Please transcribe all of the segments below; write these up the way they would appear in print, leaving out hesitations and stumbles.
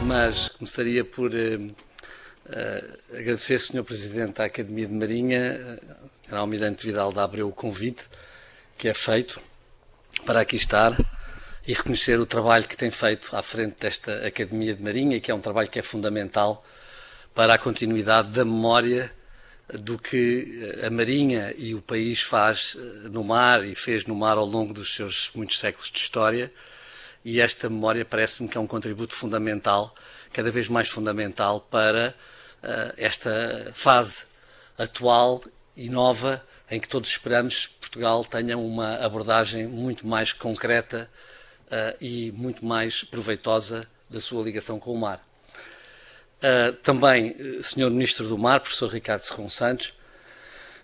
mas começaria por agradecer, Sr. Presidente da Academia de Marinha, Sr. Almirante Vidal de Abreu, o convite que é feito para aqui estar e reconhecer o trabalho que tem feito à frente desta Academia de Marinha, e que é um trabalho que é fundamental para a continuidade da memória do que a Marinha e o país faz no mar e fez no mar ao longo dos seus muitos séculos de história. E esta memória parece-me que é um contributo fundamental, cada vez mais fundamental, para esta fase atual e nova, em que todos esperamos que Portugal tenha uma abordagem muito mais concreta e muito mais proveitosa da sua ligação com o mar. Também, Sr. Ministro do Mar, Professor Ricardo Serrão Santos,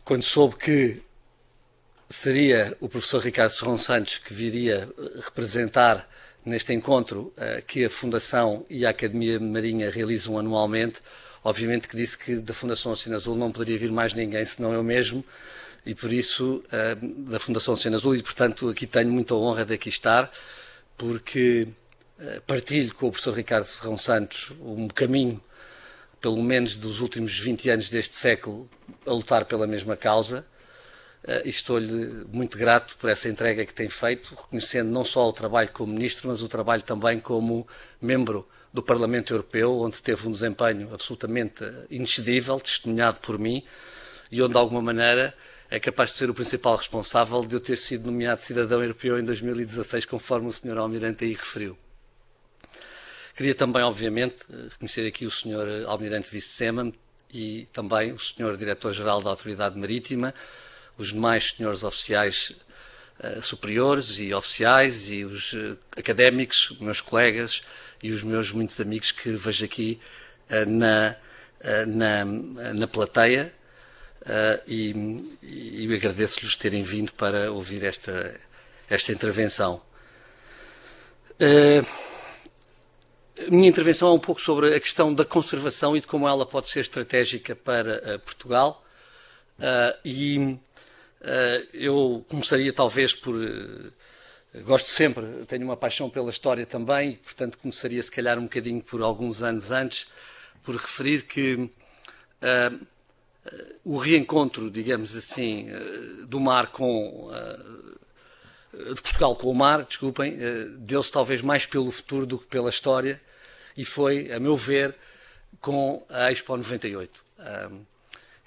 quando soube que seria o Professor Ricardo Serrão Santos que viria representar neste encontro que a Fundação e a Academia Marinha realizam anualmente, obviamente que disse que da Fundação Oceano Azul não poderia vir mais ninguém senão eu mesmo, e por isso da Fundação Oceano Azul, e portanto aqui tenho muita honra de aqui estar, porque partilho com o Professor Ricardo Serrão Santos um caminho, pelo menos dos últimos 20 anos deste século, a lutar pela mesma causa, e estou-lhe muito grato por essa entrega que tem feito, reconhecendo não só o trabalho como Ministro, mas o trabalho também como membro do Parlamento Europeu, onde teve um desempenho absolutamente inexcedível, testemunhado por mim, e onde, de alguma maneira, é capaz de ser o principal responsável de eu ter sido nomeado cidadão europeu em 2016, conforme o Sr. Almirante aí referiu. Queria também, obviamente, reconhecer aqui o Sr. Almirante Vice-Sema e também o Sr. Diretor-Geral da Autoridade Marítima, os demais senhores oficiais superiores e oficiais e os académicos, meus colegas e os meus muitos amigos que vejo aqui na plateia, e agradeço-lhes terem vindo para ouvir esta intervenção. A minha intervenção é um pouco sobre a questão da conservação e de como ela pode ser estratégica para Portugal, eu começaria talvez por... gosto sempre, tenho uma paixão pela história também, e portanto começaria se calhar um bocadinho por alguns anos antes, por referir que o reencontro, digamos assim, do mar com... de Portugal com o mar, desculpem, deu-se talvez mais pelo futuro do que pela história, e foi, a meu ver, com a Expo 98.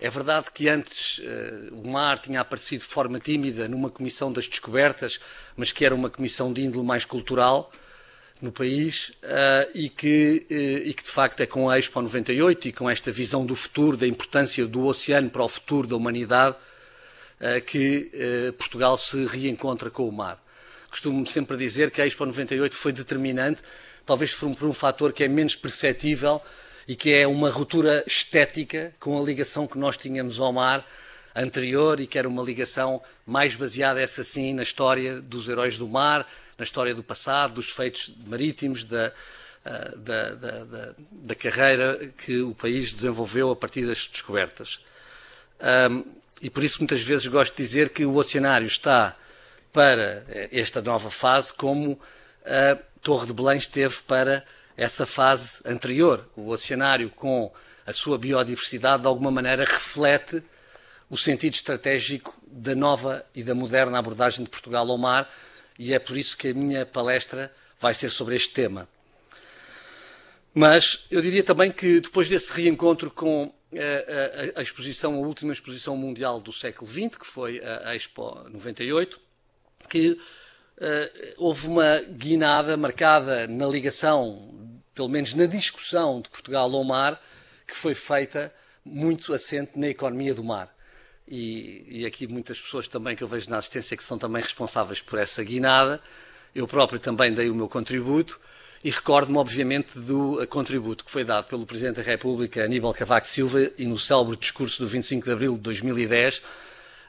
É verdade que antes o mar tinha aparecido de forma tímida numa comissão das descobertas, mas que era uma comissão de índole mais cultural no país, e que de facto é com a Expo 98 e com esta visão do futuro, da importância do oceano para o futuro da humanidade, que Portugal se reencontra com o mar. Costumo sempre dizer que a Expo 98 foi determinante, talvez por um fator que é menos perceptível, e que é uma ruptura estética com a ligação que nós tínhamos ao mar anterior, e que era uma ligação mais baseada, essa sim, na história dos heróis do mar, na história do passado, dos feitos marítimos, da carreira que o país desenvolveu a partir das descobertas. E por isso muitas vezes gosto de dizer que o oceanário está para esta nova fase como a Torre de Belém esteve para essa fase anterior. O oceanário, com a sua biodiversidade, de alguma maneira reflete o sentido estratégico da nova e da moderna abordagem de Portugal ao mar, e é por isso que a minha palestra vai ser sobre este tema. Mas eu diria também que depois desse reencontro com a exposição, a última exposição mundial do século XX, que foi a Expo 98, que houve uma guinada marcada na ligação, pelo menos na discussão de Portugal ao mar, que foi feita muito assente na economia do mar. E aqui muitas pessoas também que eu vejo na assistência que são também responsáveis por essa guinada. Eu próprio também dei o meu contributo, e recordo-me obviamente do contributo que foi dado pelo Presidente da República, Aníbal Cavaco Silva, e no célebre discurso do 25 de abril de 2010,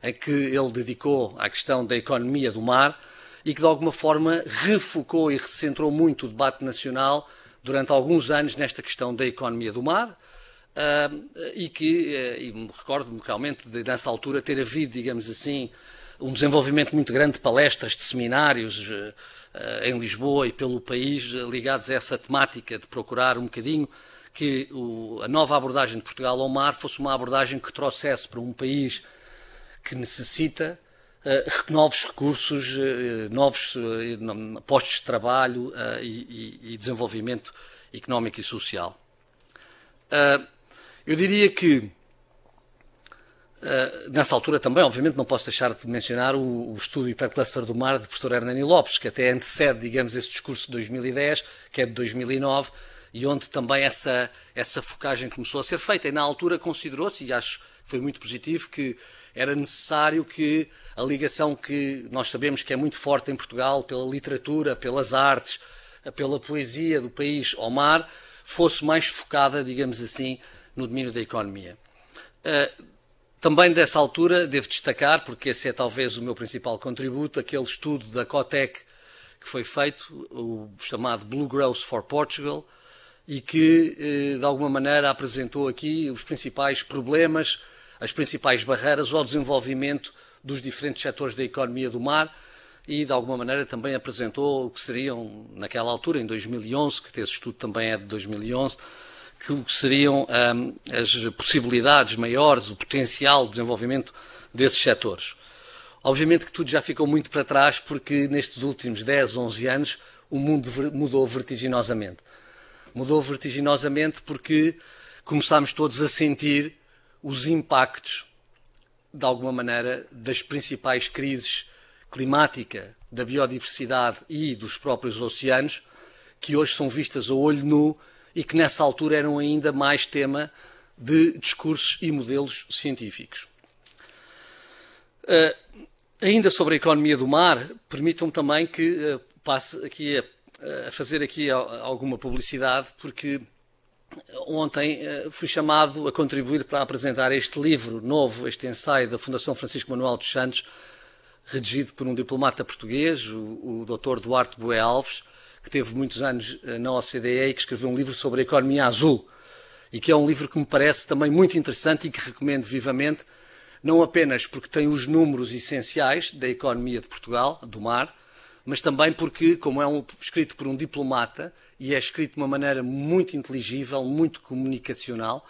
em que ele dedicou à questão da economia do mar, e que de alguma forma refocou e recentrou muito o debate nacional durante alguns anos nesta questão da economia do mar, e recordo-me realmente de, nessa altura, ter havido, digamos assim, um desenvolvimento muito grande de palestras, de seminários, em Lisboa e pelo país, ligados a essa temática de procurar um bocadinho que a nova abordagem de Portugal ao mar fosse uma abordagem que trouxesse para um país que necessita novos recursos, novos postos de trabalho e desenvolvimento económico e social. Eu diria que, nessa altura também, obviamente, não posso deixar de mencionar o estudo Hipercluster do Mar, de professor Hernani Lopes, que até antecede, digamos, esse discurso de 2010, que é de 2009, e onde também essa focagem começou a ser feita. E na altura considerou-se, e acho que foi muito positivo, que era necessário que a ligação que nós sabemos que é muito forte em Portugal pela literatura, pelas artes, pela poesia do país ao mar, fosse mais focada, digamos assim, no domínio da economia. Também dessa altura devo destacar, porque esse é talvez o meu principal contributo, aquele estudo da Cotec que foi feito, o chamado Blue Growth for Portugal, e que, de alguma maneira, apresentou aqui os principais problemas, as principais barreiras ao desenvolvimento dos diferentes setores da economia do mar e, de alguma maneira, também apresentou o que seriam, naquela altura, em 2011, que esse estudo também é de 2011, que o que seriam as possibilidades maiores, o potencial de desenvolvimento desses setores. Obviamente que tudo já ficou muito para trás, porque nestes últimos 10, 11 anos o mundo mudou vertiginosamente. Mudou vertiginosamente porque começámos todos a sentir os impactos, de alguma maneira, das principais crises climática, da biodiversidade e dos próprios oceanos, que hoje são vistas a olho nu e que nessa altura eram ainda mais tema de discursos e modelos científicos. Ainda sobre a economia do mar, permitam-me também que passe aqui a fazer aqui alguma publicidade, porque ontem fui chamado a contribuir para apresentar este livro novo, este ensaio da Fundação Francisco Manuel dos Santos, redigido por um diplomata português, o Dr. Duarte Bué Alves, que teve muitos anos na OCDE e que escreveu um livro sobre a economia azul, e que é um livro que me parece também muito interessante e que recomendo vivamente, não apenas porque tem os números essenciais da economia de Portugal, do mar, mas também porque, como é escrito por um diplomata e é escrito de uma maneira muito inteligível, muito comunicacional,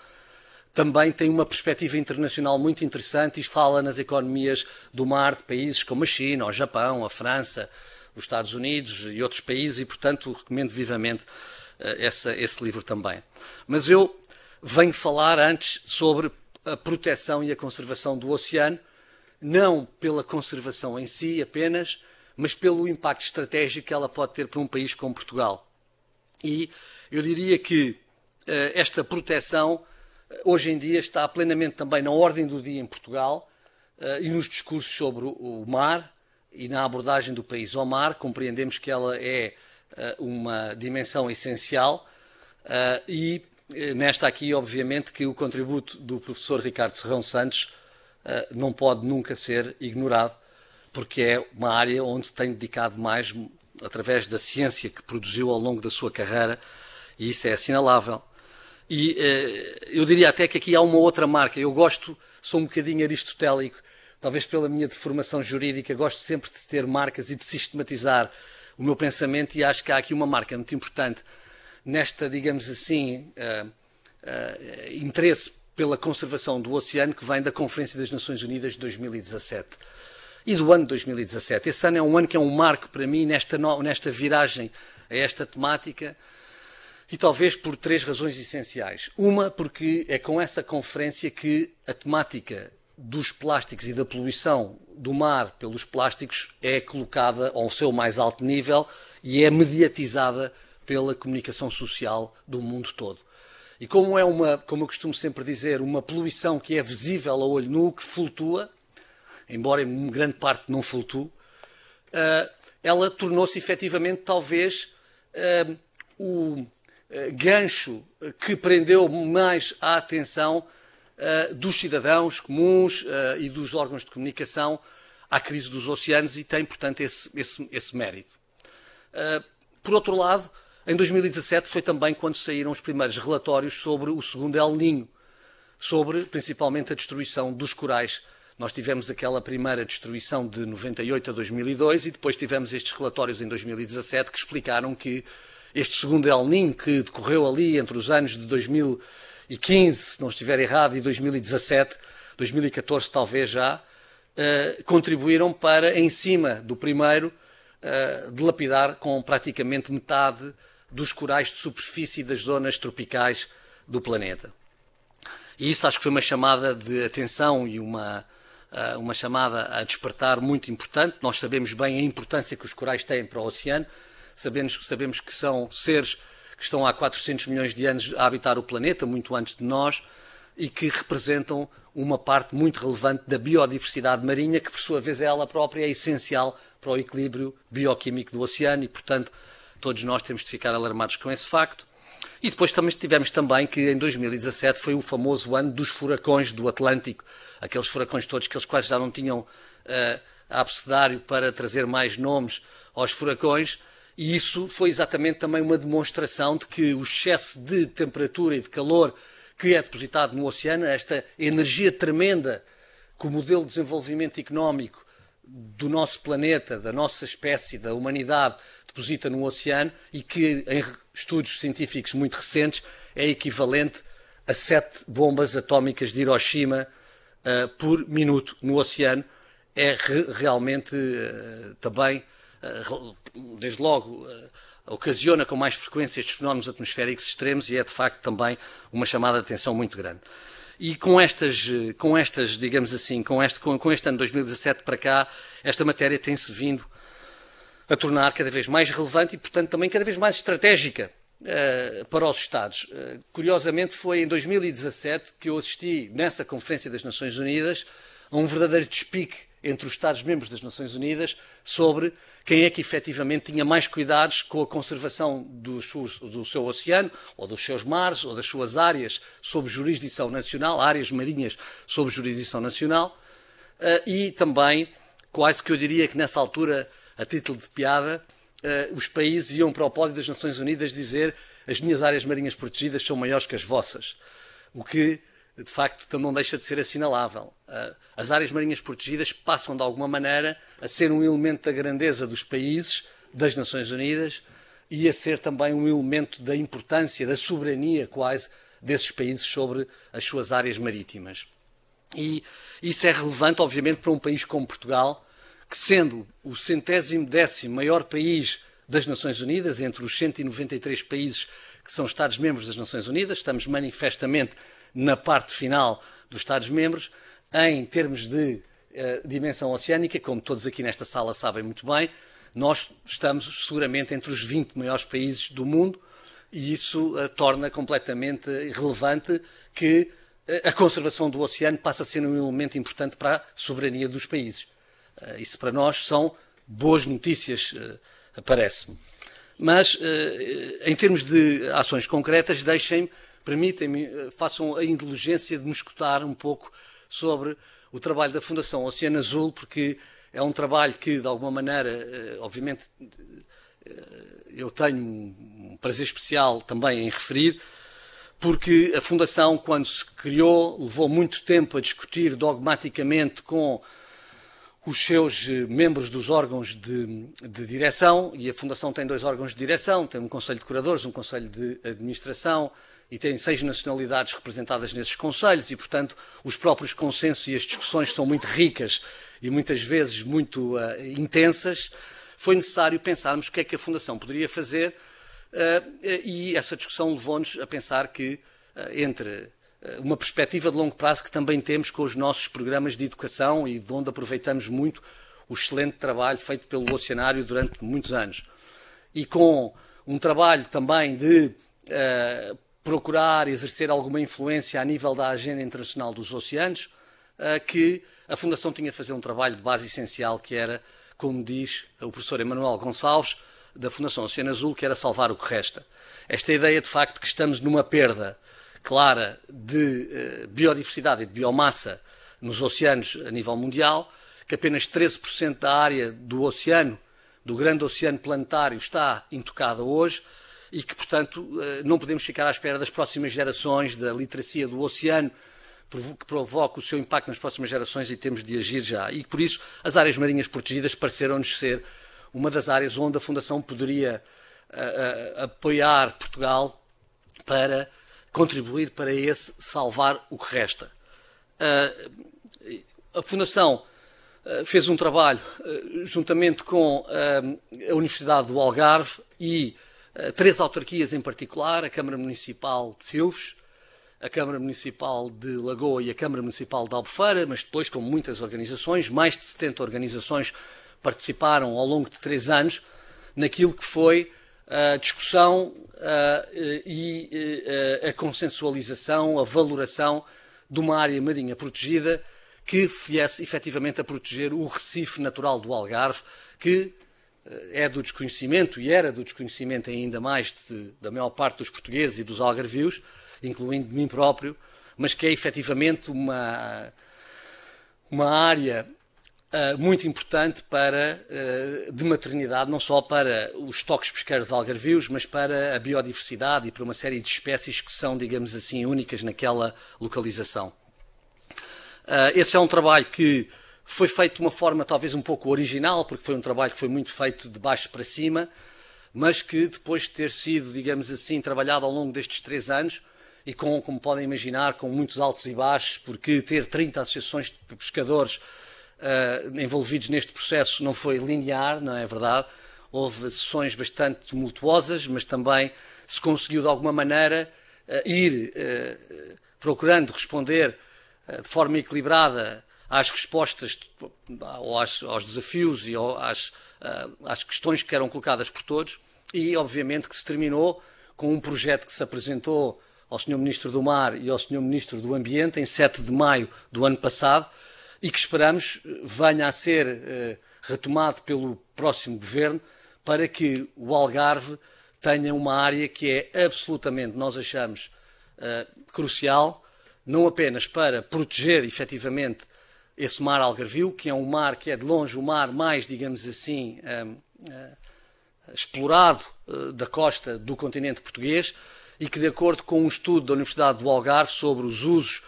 também tem uma perspectiva internacional muito interessante e fala nas economias do mar de países como a China, o Japão, a França, os Estados Unidos e outros países, e, portanto, recomendo vivamente esse livro também. Mas eu venho falar antes sobre a proteção e a conservação do oceano, não pela conservação em si apenas, mas pelo impacto estratégico que ela pode ter para um país como Portugal. E eu diria que esta proteção, hoje em dia, está plenamente também na ordem do dia em Portugal e nos discursos sobre o mar e na abordagem do país ao mar. Compreendemos que ela é uma dimensão essencial e nesta aqui, obviamente, que o contributo do professor Ricardo Serrão Santos não pode nunca ser ignorado, porque é uma área onde tem dedicado mais, através da ciência que produziu ao longo da sua carreira, e isso é assinalável. E eu diria até que aqui há uma outra marca. Eu sou um bocadinho aristotélico, talvez pela minha deformação jurídica, gosto sempre de ter marcas e de sistematizar o meu pensamento, e acho que há aqui uma marca muito importante nesta, digamos assim, interesse pela conservação do oceano, que vem da Conferência das Nações Unidas de 2017 e do ano de 2017. Esse ano é um ano que é um marco para mim nesta viragem a esta temática, e talvez por 3 razões essenciais. Uma, porque é com essa conferência que a temática dos plásticos e da poluição do mar pelos plásticos é colocada ao seu mais alto nível e é mediatizada pela comunicação social do mundo todo. E como como eu costumo sempre dizer, uma poluição que é visível a olho nu, que flutua, embora em grande parte não flutue, ela tornou-se efetivamente talvez o gancho que prendeu mais a atenção dos cidadãos comuns e dos órgãos de comunicação à crise dos oceanos, e tem, portanto, esse mérito. Por outro lado, em 2017 foi também quando saíram os primeiros relatórios sobre o segundo El Niño, sobre principalmente a destruição dos corais nós tivemos aquela primeira destruição de 98 a 2002 e depois tivemos estes relatórios em 2017 que explicaram que este segundo El Niño, que decorreu ali entre os anos de 2015, se não estiver errado, e 2017, 2014 talvez já, contribuíram para, em cima do primeiro, dilapidar com praticamente metade dos corais de superfície das zonas tropicais do planeta. E isso acho que foi uma chamada de atenção e uma chamada a despertar muito importante. Nós sabemos bem a importância que os corais têm para o oceano, sabemos que são seres que estão há 400 milhões de anos a habitar o planeta, muito antes de nós, e que representam uma parte muito relevante da biodiversidade marinha, que por sua vez ela própria é essencial para o equilíbrio bioquímico do oceano e, portanto, todos nós temos de ficar alarmados com esse facto. E depois tivemos também que em 2017 foi o famoso ano dos furacões do Atlântico, aqueles furacões todos que eles quase já não tinham abecedário para trazer mais nomes aos furacões, e isso foi exatamente também uma demonstração de que o excesso de temperatura e de calor que é depositado no oceano, esta energia tremenda que o modelo de desenvolvimento económico do nosso planeta, da nossa espécie, da humanidade, deposita no oceano e que, em estudos científicos muito recentes, é equivalente a 7 bombas atómicas de Hiroshima por minuto no oceano. É realmente também, desde logo, ocasiona com mais frequência estes fenómenos atmosféricos extremos e é, de facto, também uma chamada de atenção muito grande. E com estas, digamos assim, com este ano de 2017 para cá, esta matéria tem-se vindo a tornar cada vez mais relevante e, portanto, também cada vez mais estratégica para os Estados. Curiosamente, foi em 2017 que eu assisti, nessa Conferência das Nações Unidas, a um verdadeiro despique entre os Estados-membros das Nações Unidas sobre quem é que efetivamente tinha mais cuidados com a conservação do seu oceano, ou dos seus mares, ou das suas áreas sob jurisdição nacional, áreas marinhas sob jurisdição nacional, e também, quase que eu diria que nessa altura, a título de piada, os países iam para o pódio das Nações Unidas dizer as minhas áreas marinhas protegidas são maiores que as vossas, o que de facto não deixa de ser assinalável. As áreas marinhas protegidas passam de alguma maneira a ser um elemento da grandeza dos países, das Nações Unidas, e a ser também um elemento da importância, da soberania quase, desses países sobre as suas áreas marítimas. E isso é relevante, obviamente, para um país como Portugal, que sendo o 110º maior país das Nações Unidas, entre os 193 países que são Estados-membros das Nações Unidas, estamos manifestamente na parte final dos Estados-membros, em termos de dimensão oceânica, como todos aqui nesta sala sabem muito bem, nós estamos seguramente entre os 20 maiores países do mundo e isso torna completamente irrelevante que a conservação do oceano passa a ser um elemento importante para a soberania dos países. Isso para nós são boas notícias, parece-me. Mas, em termos de ações concretas, permitem-me, façam a indulgência de me escutar um pouco sobre o trabalho da Fundação Oceano Azul, porque é um trabalho que, de alguma maneira, obviamente, eu tenho um prazer especial também em referir, porque a Fundação, quando se criou, levou muito tempo a discutir dogmaticamente com os seus membros dos órgãos de direção, e a Fundação tem 2 órgãos de direção, tem um Conselho de Curadores, um Conselho de Administração, e tem 6 nacionalidades representadas nesses conselhos, e, portanto, os próprios consensos e as discussões são muito ricas e muitas vezes muito intensas. Foi necessário pensarmos o que é que a Fundação poderia fazer, e essa discussão levou-nos a pensar que, entre uma perspectiva de longo prazo que também temos com os nossos programas de educação e de onde aproveitamos muito o excelente trabalho feito pelo Oceanário durante muitos anos, e com um trabalho também de procurar exercer alguma influência a nível da Agenda Internacional dos Oceanos, que a Fundação tinha de fazer um trabalho de base essencial, que era, como diz o professor Emanuel Gonçalves, da Fundação Oceano Azul, que era salvar o que resta. Esta ideia, de facto, que estamos numa perda clara de biodiversidade e de biomassa nos oceanos a nível mundial, que apenas 13% da área do oceano, do grande oceano planetário, está intocada hoje, e que, portanto, não podemos ficar à espera das próximas gerações, da literacia do oceano, que provoca o seu impacto nas próximas gerações e temos de agir já. E por isso as áreas marinhas protegidas pareceram-nos ser uma das áreas onde a Fundação poderia apoiar Portugal para contribuir para esse salvar o que resta. A Fundação fez um trabalho juntamente com a Universidade do Algarve e 3 autarquias em particular, a Câmara Municipal de Silves, a Câmara Municipal de Lagoa e a Câmara Municipal de Albufeira, mas depois com muitas organizações, mais de 70 organizações participaram ao longo de 3 anos naquilo que foi a discussão e a consensualização, a valoração de uma área marinha protegida que viesse efetivamente a proteger o recife natural do Algarve, que é do desconhecimento e era do desconhecimento ainda mais da maior parte dos portugueses e dos algarvios, incluindo de mim próprio, mas que é efetivamente uma área muito importante de maternidade, não só para os estoques pesqueiros algarvios, mas para a biodiversidade e para uma série de espécies que são, digamos assim, únicas naquela localização. Esse é um trabalho que foi feito de uma forma talvez um pouco original, porque foi um trabalho que foi muito feito de baixo para cima, mas que depois de ter sido, digamos assim, trabalhado ao longo destes 3 anos, e como podem imaginar, com muitos altos e baixos, porque ter 30 associações de pescadores envolvidos neste processo não foi linear, não é verdade? Houve sessões bastante tumultuosas, mas também se conseguiu de alguma maneira ir procurando responder de forma equilibrada às respostas, aos desafios e às questões que eram colocadas por todos, e obviamente que se terminou com um projeto que se apresentou ao Sr. Ministro do Mar e ao Sr. Ministro do Ambiente em 7 de maio do ano passado, e que esperamos venha a ser retomado pelo próximo Governo para que o Algarve tenha uma área que é absolutamente, nós achamos, crucial, não apenas para proteger efetivamente esse mar algarvio, que é um mar que é de longe o mar mais, digamos assim, explorado da costa do continente português, e que, de acordo com um estudo da Universidade do Algarve sobre os usos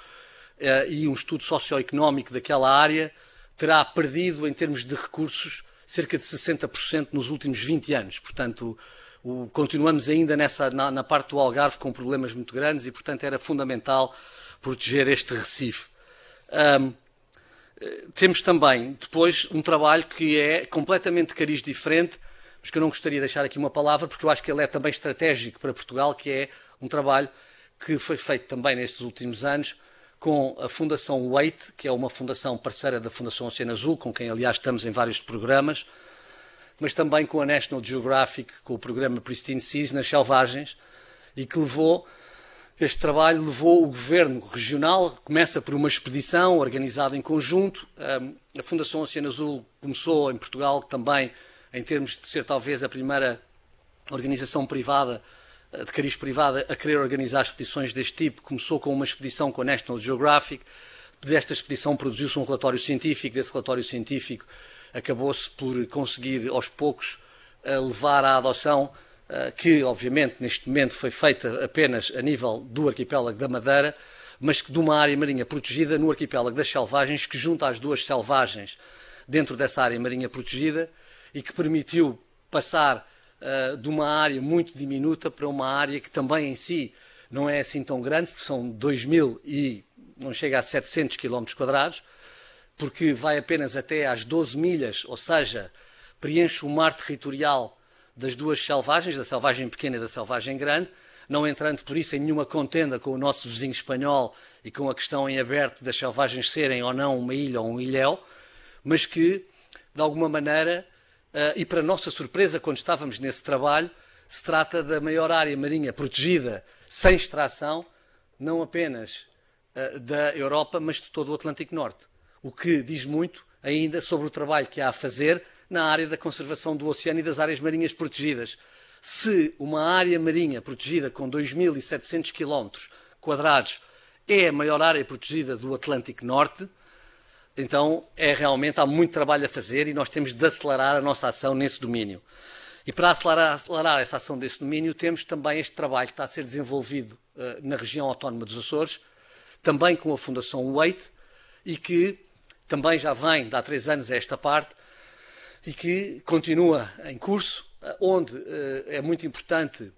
e um estudo socioeconómico daquela área, terá perdido, em termos de recursos, cerca de 60% nos últimos 20 anos. Portanto, continuamos ainda na parte do Algarve com problemas muito grandes e, portanto, era fundamental proteger este recife. Temos também, depois, um trabalho que é completamente de cariz diferente, mas que eu não gostaria de deixar aqui uma palavra, porque eu acho que ele é também estratégico para Portugal, que é um trabalho que foi feito também nestes últimos anos com a Fundação Waite, que é uma fundação parceira da Fundação Oceano Azul, com quem, aliás, estamos em vários programas, mas também com a National Geographic, com o programa Pristine Seas nas selvagens, e que este trabalho levou o Governo Regional, começa por uma expedição organizada em conjunto. A Fundação Oceano Azul começou em Portugal também, em termos de ser talvez a primeira organização privada, de cariz privada, a querer organizar expedições deste tipo. Começou com uma expedição com a National Geographic. Desta expedição produziu-se um relatório científico. Desse relatório científico acabou-se por conseguir, aos poucos, levar à adoção, que obviamente neste momento foi feita apenas a nível do arquipélago da Madeira, mas que de uma área marinha protegida no arquipélago das Selvagens, que junta as 2 selvagens dentro dessa área marinha protegida e que permitiu passar de uma área muito diminuta para uma área que também em si não é assim tão grande, porque são 2.000 e não chega a 700 km², porque vai apenas até às 12 milhas, ou seja, preenche o mar territorial das 2 selvagens, da selvagem pequena e da selvagem grande, não entrando por isso em nenhuma contenda com o nosso vizinho espanhol e com a questão em aberto das selvagens serem ou não uma ilha ou um ilhéu, mas que, de alguma maneira, e para nossa surpresa, quando estávamos nesse trabalho, se trata da maior área marinha protegida sem extração, não apenas da Europa, mas de todo o Atlântico Norte. O que diz muito ainda sobre o trabalho que há a fazer na área da conservação do oceano e das áreas marinhas protegidas. Se uma área marinha protegida com 2.700 km² é a maior área protegida do Atlântico Norte, então realmente há muito trabalho a fazer e nós temos de acelerar a nossa ação nesse domínio. E para acelerar essa ação desse domínio, temos também este trabalho que está a ser desenvolvido na região autónoma dos Açores, também com a Fundação Waite, e que também já vem de há 3 anos a esta parte, e que continua em curso, onde é muito importante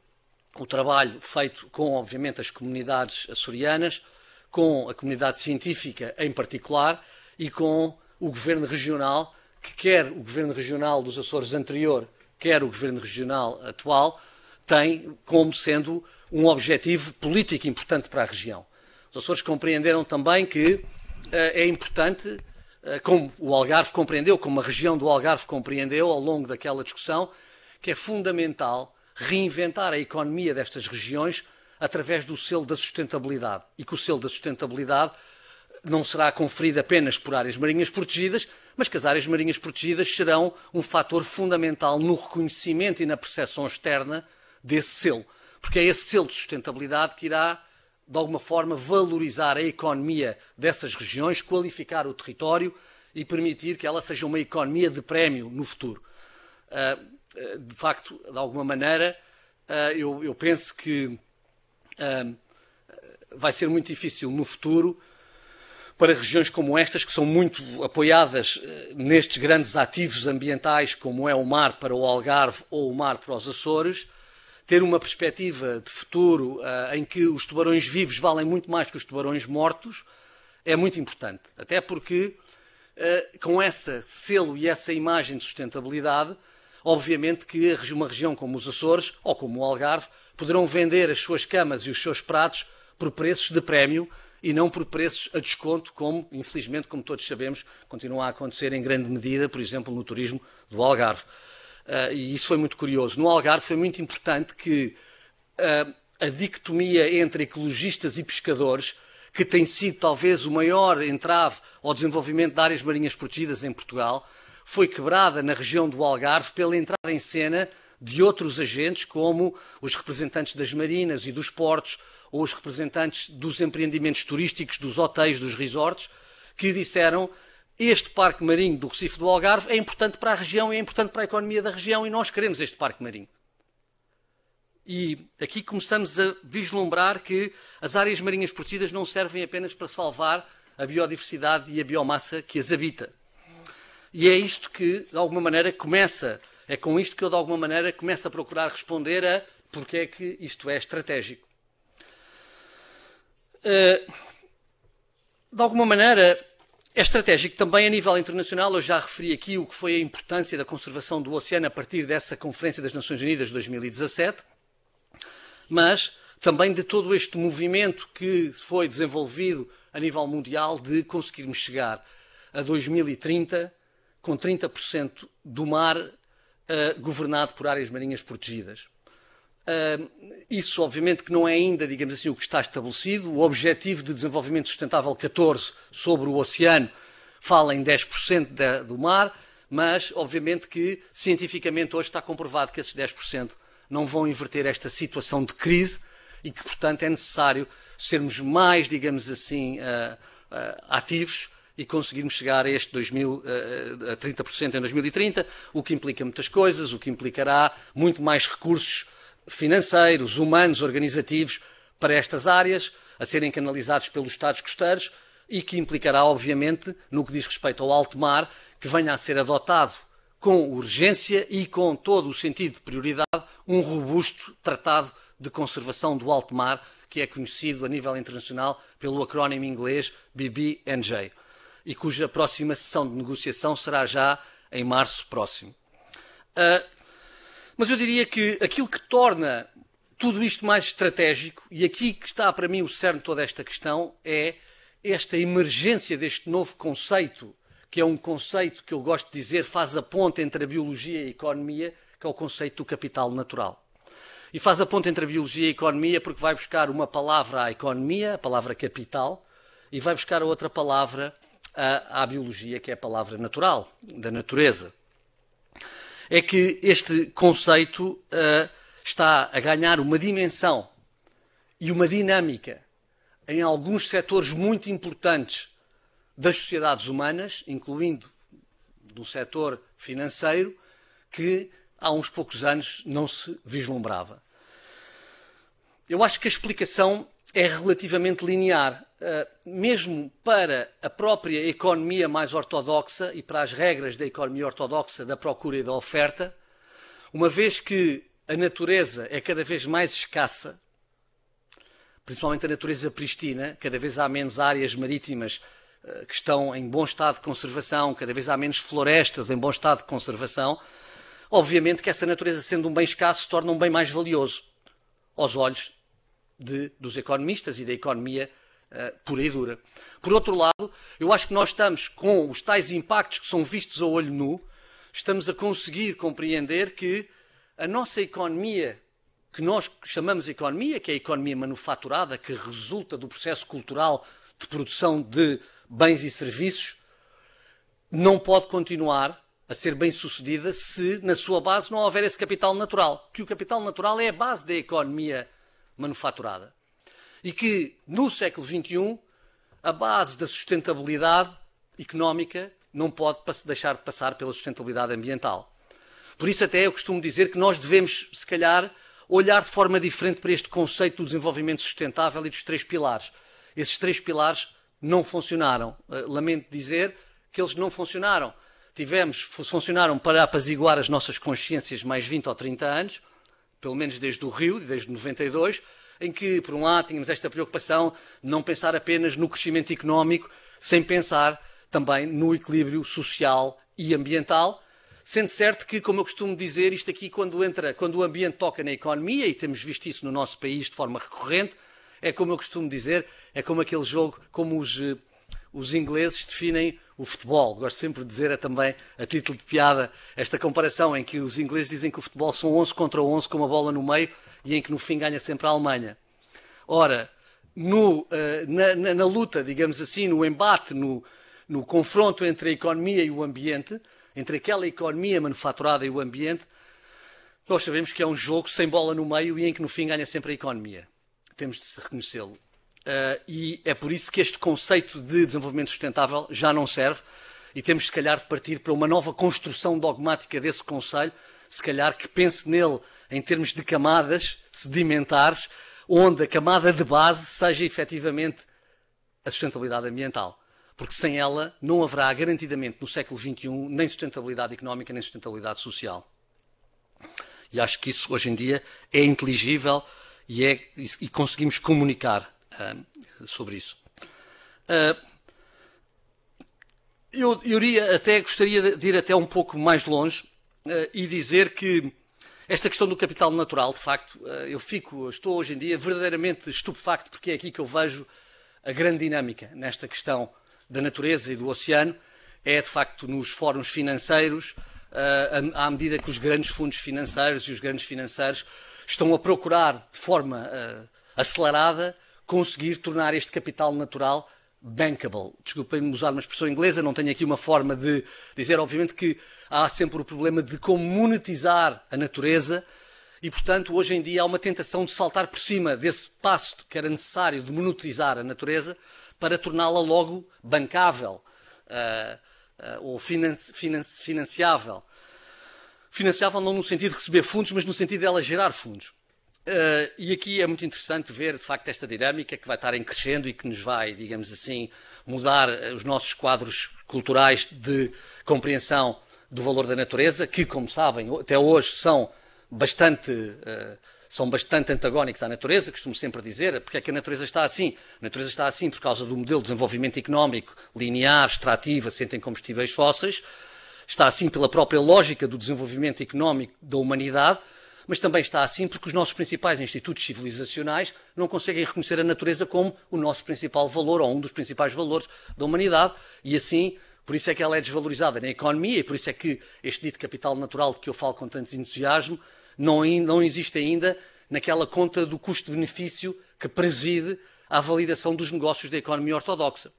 o trabalho feito com, obviamente, as comunidades açorianas, com a comunidade científica em particular e com o Governo Regional, que quer o Governo Regional dos Açores anterior, quer o Governo Regional atual, tem como sendo um objetivo político importante para a região. Os Açores compreenderam também que é importante, como o Algarve compreendeu, como a região do Algarve compreendeu ao longo daquela discussão, que é fundamental reinventar a economia destas regiões através do selo da sustentabilidade. E que o selo da sustentabilidade não será conferido apenas por áreas marinhas protegidas, mas que as áreas marinhas protegidas serão um fator fundamental no reconhecimento e na percepção externa desse selo. Porque é esse selo de sustentabilidade que irá, de alguma forma, valorizar a economia dessas regiões, qualificar o território e permitir que ela seja uma economia de prémio no futuro. De facto, de alguma maneira, eu penso que vai ser muito difícil no futuro para regiões como estas, que são muito apoiadas nestes grandes ativos ambientais, como é o mar para o Algarve ou o mar para os Açores, ter uma perspectiva de futuro em que os tubarões vivos valem muito mais que os tubarões mortos, é muito importante. Até porque, com esse selo e essa imagem de sustentabilidade, obviamente que uma região como os Açores, ou como o Algarve, poderão vender as suas camas e os seus pratos por preços de prémio e não por preços a desconto, como, infelizmente, como todos sabemos, continua a acontecer em grande medida, por exemplo, no turismo do Algarve. E isso foi muito curioso. No Algarve foi muito importante que a dicotomia entre ecologistas e pescadores, que tem sido talvez o maior entrave ao desenvolvimento de áreas marinhas protegidas em Portugal, foi quebrada na região do Algarve pela entrada em cena de outros agentes, como os representantes das marinas e dos portos, ou os representantes dos empreendimentos turísticos, dos hotéis, dos resorts, que disseram: este parque marinho do Recife do Algarve é importante para a região, é importante para a economia da região e nós queremos este parque marinho. E aqui começamos a vislumbrar que as áreas marinhas protegidas não servem apenas para salvar a biodiversidade e a biomassa que as habita. E é isto que, de alguma maneira, é com isto que eu, de alguma maneira, começo a procurar responder a porque é que isto é estratégico. De alguma maneira, é estratégico também a nível internacional. Eu já referi aqui o que foi a importância da conservação do oceano a partir dessa Conferência das Nações Unidas de 2017, mas também de todo este movimento que foi desenvolvido a nível mundial de conseguirmos chegar a 2030 com 30% do mar governado por áreas marinhas protegidas. Isso, obviamente, que não é ainda, digamos assim, o que está estabelecido. O Objetivo de Desenvolvimento Sustentável 14 sobre o oceano fala em 10% do mar, mas, obviamente, que cientificamente hoje está comprovado que esses 10% não vão inverter esta situação de crise e que, portanto, é necessário sermos mais, digamos assim, ativos e conseguirmos chegar a este 30% em 2030, o que implica muitas coisas, o que implicará muito mais recursos financeiros, humanos, organizativos para estas áreas, a serem canalizados pelos Estados costeiros e que implicará, obviamente, no que diz respeito ao alto mar, que venha a ser adotado com urgência e com todo o sentido de prioridade um robusto tratado de conservação do alto mar, que é conhecido a nível internacional pelo acrónimo inglês BBNJ, e cuja próxima sessão de negociação será já em março próximo. Mas eu diria que aquilo que torna tudo isto mais estratégico, e aqui que está para mim o cerne de toda esta questão, é esta emergência deste novo conceito, que é um conceito que eu gosto de dizer faz a ponte entre a biologia e a economia, que é o conceito do capital natural. E faz a ponte entre a biologia e a economia porque vai buscar uma palavra à economia, a palavra capital, e vai buscar a outra palavra à biologia, que é a palavra natural, da natureza. É que este conceito está a ganhar uma dimensão e uma dinâmica em alguns setores muito importantes das sociedades humanas, incluindo do setor financeiro, que há uns poucos anos não se vislumbrava. Eu acho que a explicação é relativamente linear. mesmo para a própria economia mais ortodoxa e para as regras da economia ortodoxa da procura e da oferta, uma vez que a natureza é cada vez mais escassa, principalmente a natureza pristina, cada vez há menos áreas marítimas que estão em bom estado de conservação, cada vez há menos florestas em bom estado de conservação, obviamente que essa natureza, sendo um bem escasso, se torna um bem mais valioso aos olhos dos economistas e da economia pura e dura. Por outro lado, eu acho que nós estamos, com os tais impactos que são vistos a olho nu, estamos a conseguir compreender que a nossa economia, que nós chamamos de economia, que é a economia manufaturada, que resulta do processo cultural de produção de bens e serviços, não pode continuar a ser bem-sucedida se na sua base não houver esse capital natural, que o capital natural é a base da economia manufaturada. E que no século XXI a base da sustentabilidade económica não pode deixar de passar pela sustentabilidade ambiental. Por isso até eu costumo dizer que nós devemos, se calhar, olhar de forma diferente para este conceito do desenvolvimento sustentável e dos 3 pilares. Esses 3 pilares não funcionaram. Lamento dizer que eles não funcionaram. Funcionaram para apaziguar as nossas consciências mais 20 ou 30 anos, pelo menos desde o Rio, desde 92, em que, por um lado, tínhamos esta preocupação de não pensar apenas no crescimento económico, sem pensar também no equilíbrio social e ambiental, sendo certo que, como eu costumo dizer, isto aqui, quando o ambiente toca na economia, e temos visto isso no nosso país de forma recorrente, é como eu costumo dizer, é como aquele jogo, como os ingleses definem o futebol. Gosto sempre de dizer, também, a título de piada, esta comparação em que os ingleses dizem que o futebol são 11 contra 11, com uma bola no meio, e em que no fim ganha sempre a Alemanha. Ora, na luta, digamos assim, no embate, no confronto entre a economia e o ambiente, entre aquela economia manufaturada e o ambiente, nós sabemos que é um jogo sem bola no meio e em que no fim ganha sempre a economia. Temos de reconhecê-lo. E é por isso que este conceito de desenvolvimento sustentável já não serve e temos, se calhar, de partir para uma nova construção dogmática desse conceito, se calhar que pense nele em termos de camadas sedimentares, onde a camada de base seja efetivamente a sustentabilidade ambiental. Porque sem ela não haverá garantidamente no século XXI nem sustentabilidade económica nem sustentabilidade social. E acho que isso hoje em dia é inteligível e conseguimos comunicar sobre isso. Eu gostaria de ir até um pouco mais longe e dizer que esta questão do capital natural, de facto, estou hoje em dia verdadeiramente estupefacto, porque é aqui que eu vejo a grande dinâmica nesta questão da natureza e do oceano, é de facto nos fóruns financeiros, à medida que os grandes fundos financeiros e os grandes financeiros estão a procurar de forma acelerada conseguir tornar este capital natural bankable. Desculpem-me usar uma expressão inglesa, não tenho aqui uma forma de dizer, obviamente, que há sempre o problema de como monetizar a natureza e, portanto, hoje em dia há uma tentação de saltar por cima desse passo que era necessário de monetizar a natureza para torná-la logo bancável ou financiável. Financiável não no sentido de receber fundos, mas no sentido de ela gerar fundos. E aqui é muito interessante ver, de facto, esta dinâmica que vai estar em crescendo e que nos vai, digamos assim, mudar os nossos quadros culturais de compreensão do valor da natureza, que, como sabem, até hoje são bastante antagónicos à natureza. Costumo sempre dizer, porque é que a natureza está assim? A natureza está assim por causa do modelo de desenvolvimento económico linear, extrativo, assente em combustíveis fósseis, está assim pela própria lógica do desenvolvimento económico da humanidade, mas também está assim porque os nossos principais institutos civilizacionais não conseguem reconhecer a natureza como o nosso principal valor ou um dos principais valores da humanidade e assim, por isso é que ela é desvalorizada na economia e por isso é que este dito capital natural de que eu falo com tanto entusiasmo não existe ainda naquela conta do custo-benefício que preside à validação dos negócios da economia ortodoxa.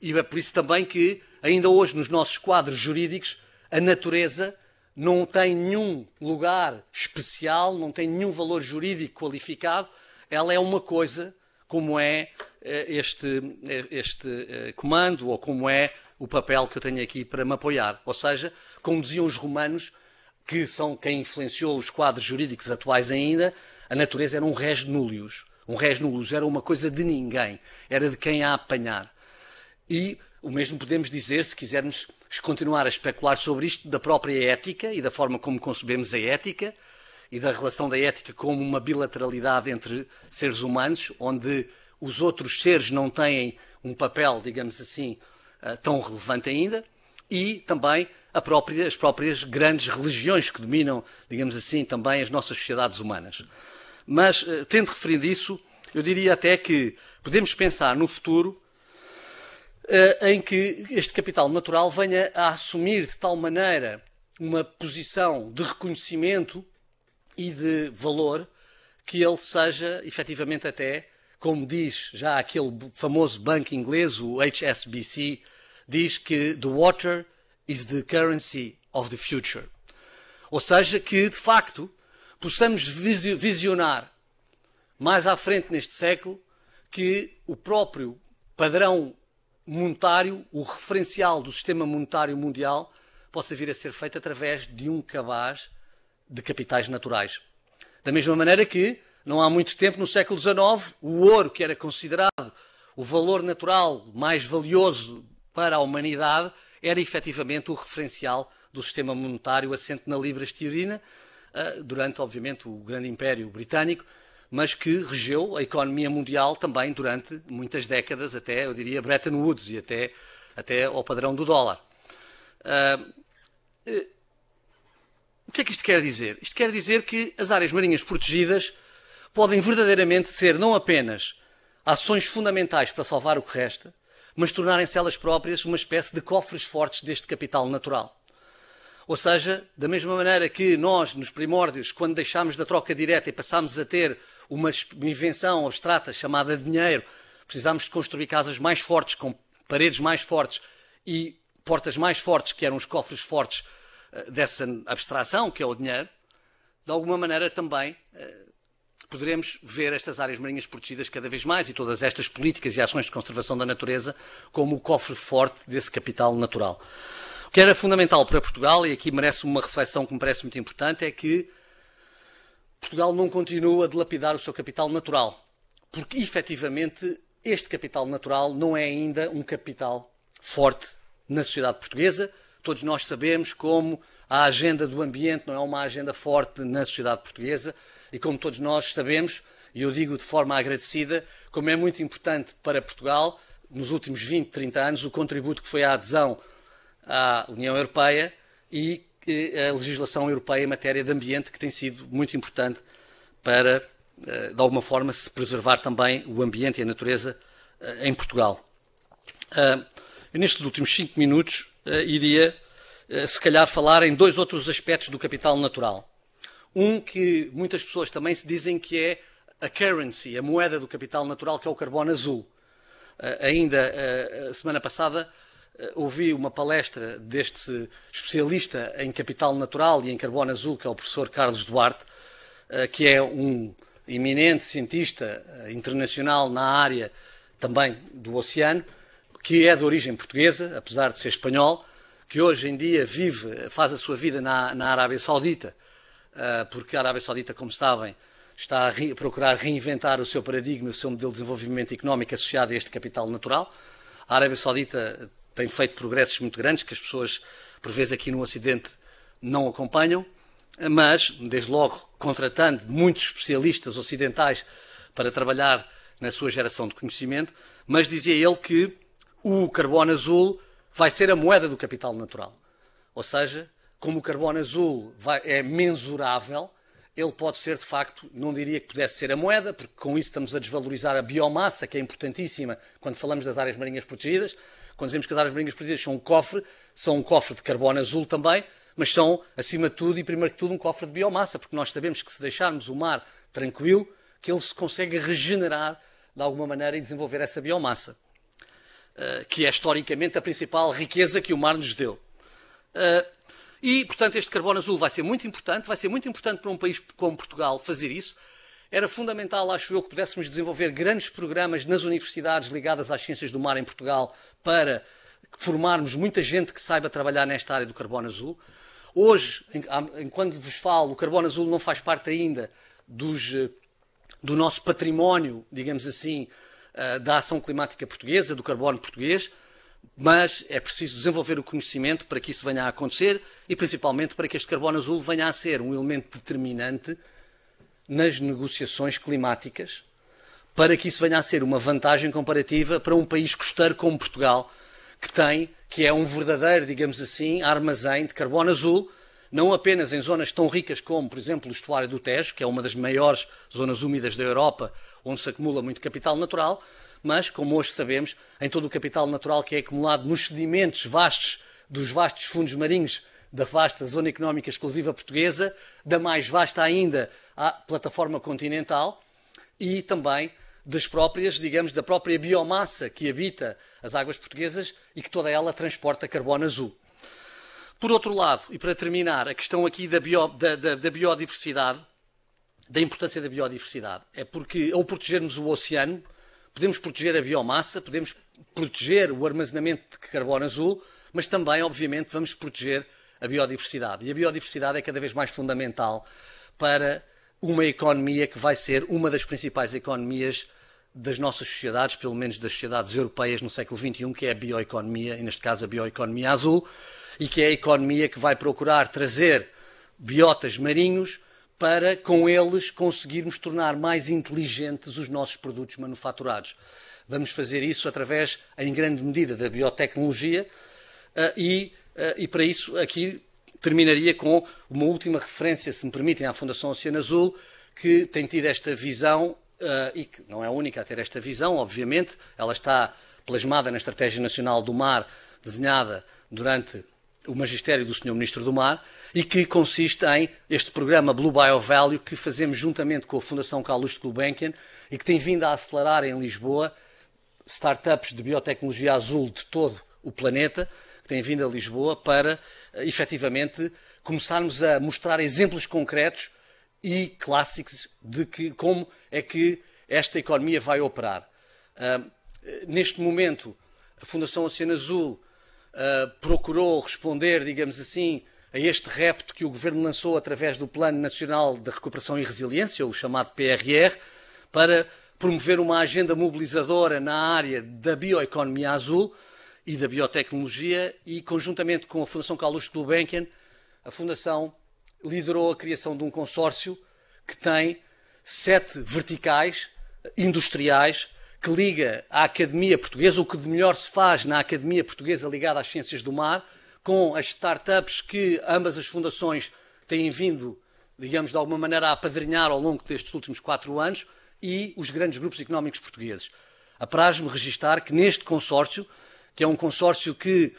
E é por isso também que, ainda hoje, nos nossos quadros jurídicos, a natureza não tem nenhum lugar especial, não tem nenhum valor jurídico qualificado, ela é uma coisa como é este comando ou como é o papel que eu tenho aqui para me apoiar. Ou seja, como diziam os romanos, que são quem influenciou os quadros jurídicos atuais ainda, a natureza era um res nullius, Um res nullus era uma coisa de ninguém, era de quem a apanhar. E o mesmo podemos dizer, se quisermos continuar a especular sobre isto, da própria ética e da forma como concebemos a ética e da relação da ética como uma bilateralidade entre seres humanos, onde os outros seres não têm um papel, digamos assim, tão relevante ainda, e também as próprias grandes religiões que dominam, digamos assim, também as nossas sociedades humanas. Mas, tendo referido isso, eu diria até que podemos pensar no futuro em que este capital natural venha a assumir de tal maneira uma posição de reconhecimento e de valor que ele seja, efetivamente até, como diz já aquele famoso banco inglês, o HSBC, diz que the water is the currency of the future. Ou seja, que, de facto, possamos visionar mais à frente neste século que o próprio padrão monetário, o referencial do sistema monetário mundial, possa vir a ser feito através de um cabaz de capitais naturais. Da mesma maneira que, não há muito tempo, no século XIX, o ouro, que era considerado o valor natural mais valioso para a humanidade, era efetivamente o referencial do sistema monetário assente na libra esterlina, durante, obviamente, o grande Império Britânico, mas que regeu a economia mundial também durante muitas décadas, até, eu diria, Bretton Woods e até ao padrão do dólar. O que é que isto quer dizer? Isto quer dizer que as áreas marinhas protegidas podem verdadeiramente ser não apenas ações fundamentais para salvar o que resta, mas tornarem-se elas próprias uma espécie de cofres fortes deste capital natural. Ou seja, da mesma maneira que nós, nos primórdios, quando deixámos da troca direta e passámos a ter uma invenção abstrata chamada dinheiro, precisámos de construir casas mais fortes, com paredes mais fortes e portas mais fortes, que eram os cofres fortes dessa abstração, que é o dinheiro, de alguma maneira também poderemos ver estas áreas marinhas protegidas cada vez mais e todas estas políticas e ações de conservação da natureza como o cofre forte desse capital natural. O que era fundamental para Portugal, e aqui merece uma reflexão que me parece muito importante, é que Portugal não continua a dilapidar o seu capital natural, porque efetivamente este capital natural não é ainda um capital forte na sociedade portuguesa. Todos nós sabemos como a agenda do ambiente não é uma agenda forte na sociedade portuguesa e como todos nós sabemos, e eu digo de forma agradecida, como é muito importante para Portugal, nos últimos 20, 30 anos, o contributo que foi a adesão à União Europeia e a legislação europeia em matéria de ambiente, que tem sido muito importante para, de alguma forma, se preservar também o ambiente e a natureza em Portugal. Eu, nestes últimos 5 minutos, iria, se calhar, falar em 2 outros aspectos do capital natural. Um que muitas pessoas também se dizem que é a currency, a moeda do capital natural, que é o carbono azul. Ainda a semana passada ouvi uma palestra deste especialista em capital natural e em carbono azul, que é o professor Carlos Duarte, que é um eminente cientista internacional na área também do oceano, que é de origem portuguesa, apesar de ser espanhol, que hoje em dia faz a sua vida na Arábia Saudita, porque a Arábia Saudita, como sabem, está a procurar reinventar o seu paradigma, o seu modelo de desenvolvimento económico associado a este capital natural. A Arábia Saudita tem feito progressos muito grandes, que as pessoas, por vezes, aqui no Ocidente não acompanham, mas, desde logo, contratando muitos especialistas ocidentais para trabalhar na sua geração de conhecimento, mas dizia ele que o carbono azul vai ser a moeda do capital natural. Ou seja, como o carbono azul é mensurável, ele pode ser, de facto, não diria que pudesse ser a moeda, porque com isso estamos a desvalorizar a biomassa, que é importantíssima quando falamos das áreas marinhas protegidas. Quando dizemos que as áreas marinhas protegidas são um cofre de carbono azul também, mas são, acima de tudo e primeiro que tudo, um cofre de biomassa, porque nós sabemos que se deixarmos o mar tranquilo, que ele se consegue regenerar de alguma maneira e desenvolver essa biomassa, que é historicamente a principal riqueza que o mar nos deu. E, portanto, este carbono azul vai ser muito importante para um país como Portugal fazer isso. Era fundamental, acho eu, que pudéssemos desenvolver grandes programas nas universidades ligadas às ciências do mar em Portugal para formarmos muita gente que saiba trabalhar nesta área do carbono azul. Hoje, enquanto vos falo, o carbono azul não faz parte ainda do nosso património, digamos assim, da ação climática portuguesa, do carbono português, mas é preciso desenvolver o conhecimento para que isso venha a acontecer e principalmente para que este carbono azul venha a ser um elemento determinante nas negociações climáticas, para que isso venha a ser uma vantagem comparativa para um país costeiro como Portugal, que é um verdadeiro, digamos assim, armazém de carbono azul, não apenas em zonas tão ricas como, por exemplo, o estuário do Tejo, que é uma das maiores zonas úmidas da Europa, onde se acumula muito capital natural, mas, como hoje sabemos, em todo o capital natural que é acumulado nos sedimentos vastos dos vastos fundos marinhos da vasta zona económica exclusiva portuguesa, da mais vasta ainda a plataforma continental e também das próprias, digamos, da própria biomassa que habita as águas portuguesas e que toda ela transporta carbono azul. Por outro lado, e para terminar, a questão aqui da biodiversidade, da importância da biodiversidade, é porque ao protegermos o oceano, podemos proteger a biomassa, podemos proteger o armazenamento de carbono azul, mas também, obviamente, vamos proteger a biodiversidade. E a biodiversidade é cada vez mais fundamental para uma economia que vai ser uma das principais economias das nossas sociedades, pelo menos das sociedades europeias no século XXI, que é a bioeconomia, e neste caso a bioeconomia azul, e que é a economia que vai procurar trazer biotas marinhos para, com eles, conseguirmos tornar mais inteligentes os nossos produtos manufaturados. Vamos fazer isso através, em grande medida, da biotecnologia e para isso aqui terminaria com uma última referência, se me permitem, à Fundação Oceano Azul, que tem tido esta visão e que não é a única a ter esta visão, obviamente, ela está plasmada na Estratégia Nacional do Mar, desenhada durante o magistério do Sr. Ministro do Mar, e que consiste em este programa Blue BioValue que fazemos juntamente com a Fundação Calouste Gulbenkian e que tem vindo a acelerar em Lisboa startups de biotecnologia azul de todo o planeta, que têm vindo a Lisboa para, efetivamente, começarmos a mostrar exemplos concretos e clássicos de como é que esta economia vai operar. Neste momento, a Fundação Oceano Azul procurou responder, digamos assim, a este repto que o Governo lançou através do Plano Nacional de Recuperação e Resiliência, o chamado PRR, para promover uma agenda mobilizadora na área da bioeconomia azul e da biotecnologia e, conjuntamente com a Fundação Calouste Gulbenkian, a Fundação liderou a criação de um consórcio que tem 7 verticais industriais que liga a Academia Portuguesa, o que de melhor se faz na Academia Portuguesa ligada às Ciências do Mar, com as startups que ambas as fundações têm vindo, digamos, de alguma maneira a apadrinhar ao longo destes últimos 4 anos e os grandes grupos económicos portugueses. Apraz-me registar que neste consórcio, que é um consórcio que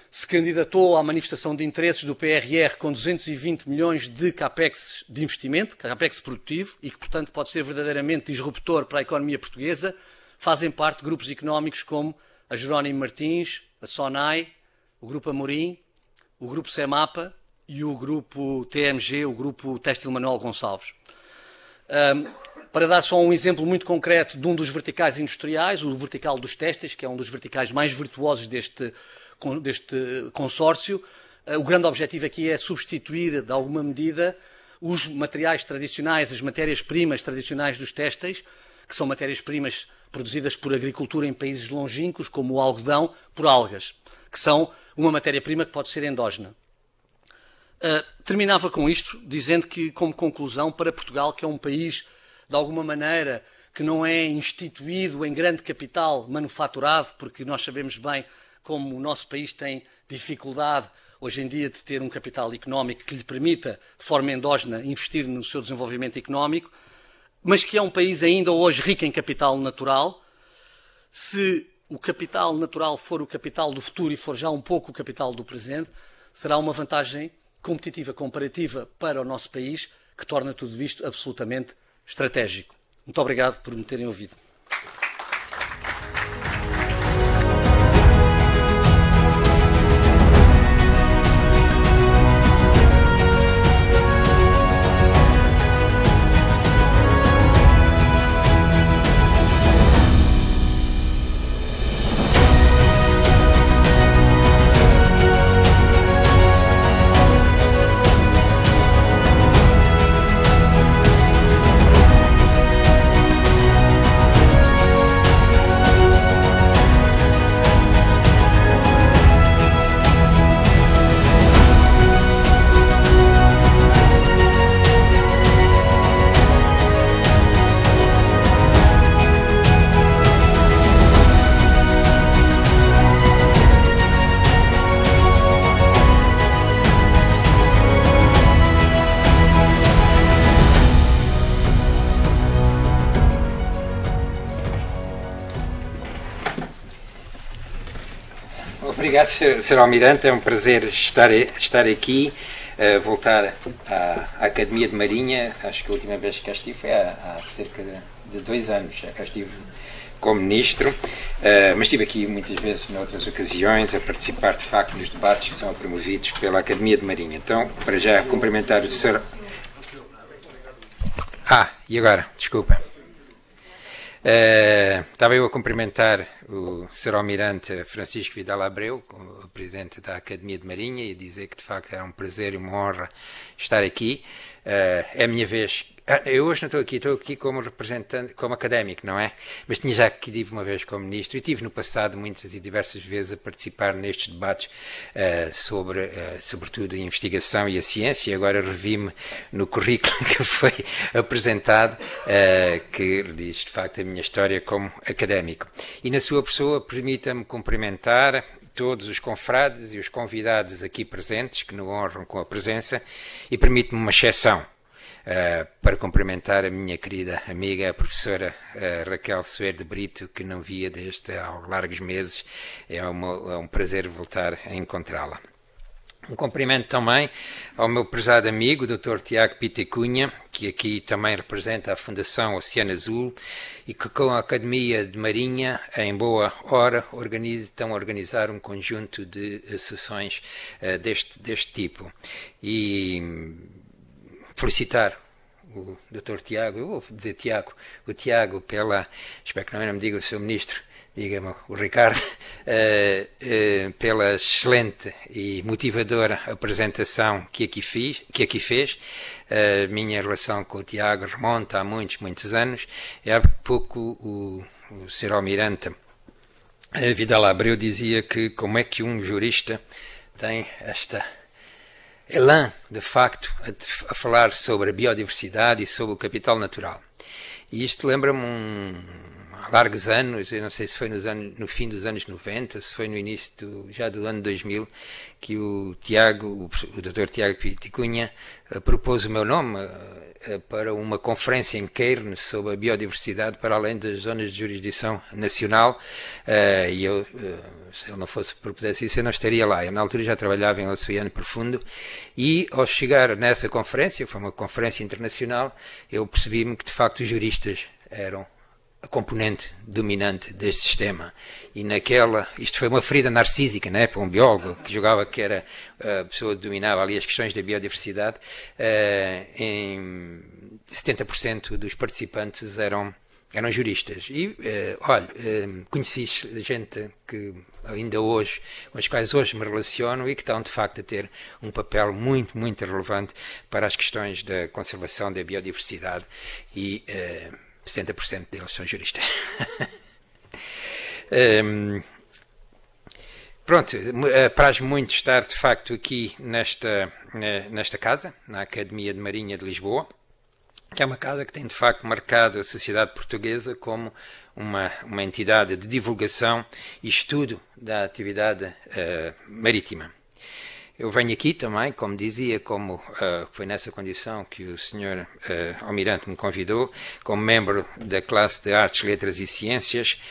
se candidatou à manifestação de interesses do PRR com 220 milhões de capex de investimento, capex produtivo, e que, portanto, pode ser verdadeiramente disruptor para a economia portuguesa, fazem parte de grupos económicos como a Jerónimo Martins, a SONAI, o Grupo Amorim, o Grupo Semapa e o Grupo TMG, o Grupo Têxtil Manuel Gonçalves. Para dar só um exemplo muito concreto de um dos verticais industriais, o vertical dos têxteis, que é um dos verticais mais virtuosos deste consórcio, o grande objetivo aqui é substituir, de alguma medida, os materiais tradicionais, as matérias-primas tradicionais dos têxteis, que são matérias-primas produzidas por agricultura em países longínquos, como o algodão, por algas, que são uma matéria-prima que pode ser endógena. Terminava com isto, dizendo que, como conclusão, para Portugal, que é um país, de alguma maneira, que não é instituído em grande capital manufaturado, porque nós sabemos bem como o nosso país tem dificuldade hoje em dia de ter um capital económico que lhe permita, de forma endógena, investir no seu desenvolvimento económico, mas que é um país ainda hoje rico em capital natural. Se o capital natural for o capital do futuro e for já um pouco o capital do presente, será uma vantagem competitiva comparativa para o nosso país, que torna tudo isto absolutamente estratégico. Muito obrigado por me terem ouvido. Obrigado, Sr. Almirante. É um prazer estar aqui, voltar à Academia de Marinha. Acho que a última vez que cá estive foi há cerca de 2 anos. Já cá estive como Ministro, mas estive aqui muitas vezes, noutras ocasiões, a participar de facto nos debates que são promovidos pela Academia de Marinha. Então, para já cumprimentar o Sr. E agora? Desculpa. Estava eu a cumprimentar o Sr. Almirante Francisco Vidal Abreu, o Presidente da Academia de Marinha, e a dizer que de facto era um prazer e uma honra estar aqui. É a minha vez. Eu hoje não estou aqui como representante, como académico, não é? Mas tinha já que tive uma vez como Ministro e tive no passado muitas e diversas vezes a participar nestes debates sobre, sobretudo, a investigação e a ciência, e agora revi-me no currículo que foi apresentado, que diz, de facto, a minha história como académico. E na sua pessoa, permita-me cumprimentar todos os confrades e os convidados aqui presentes, que nos honram com a presença, e permite-me uma exceção. Para cumprimentar a minha querida amiga, a professora Raquel Soeiro de Brito, que não via desde há largos meses. É um prazer voltar a encontrá-la. Um cumprimento também ao meu prezado amigo, Dr. Tiago Pitecunha, que aqui também representa a Fundação Oceano Azul e que com a Academia de Marinha, em boa hora, estão a organizar um conjunto de sessões deste tipo. E felicitar o Dr. Tiago, eu vou dizer o Tiago espero que não me diga o Sr. Ministro, diga-me o Ricardo, pela excelente e motivadora apresentação que aqui fez. A minha relação com o Tiago remonta a muitos anos. E há pouco o Sr. Almirante Vidal Abreu dizia que como é que um jurista tem esta elan, de facto, a falar sobre a biodiversidade e sobre o capital natural. E isto lembra-me há largos anos, eu não sei se foi no fim dos anos 90, se foi no início já do ano 2000, que o Dr. Tiago Pitecunha propôs o meu nome para uma conferência em Cairns sobre a biodiversidade para além das zonas de jurisdição nacional, e eu, se ele não propusesse isso, eu não estaria lá. Eu na altura já trabalhava em Oceano Profundo e ao chegar nessa conferência, foi uma conferência internacional, eu percebi-me que de facto os juristas eram a componente dominante deste sistema. E isto foi uma ferida narcísica, né, para um biólogo que julgava que era a pessoa que dominava ali as questões da biodiversidade. Em 70% dos participantes eram juristas. E, conheci gente que ainda hoje, com as quais hoje me relaciono e que estão, de facto, a ter um papel muito relevante para as questões da conservação da biodiversidade e 70% deles são juristas. Pronto, apraz-me muito estar, de facto, aqui nesta casa, na Academia de Marinha de Lisboa, que é uma casa que tem, de facto, marcado a sociedade portuguesa como uma entidade de divulgação e estudo da atividade marítima. Eu venho aqui também, como dizia, foi nessa condição que o Sr. Almirante me convidou, como membro da classe de Artes, Letras e Ciências,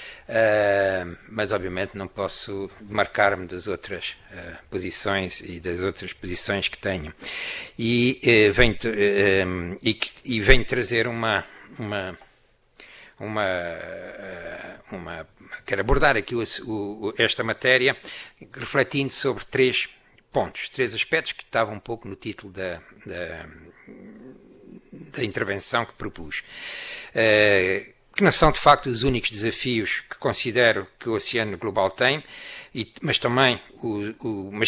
mas obviamente não posso marcar-me das outras posições e das outras posições que tenho. E venho trazer quero abordar aqui esta matéria refletindo sobre três aspectos que estavam um pouco no título da intervenção que propus, que não são de facto os únicos desafios que considero que o oceano global tem, mas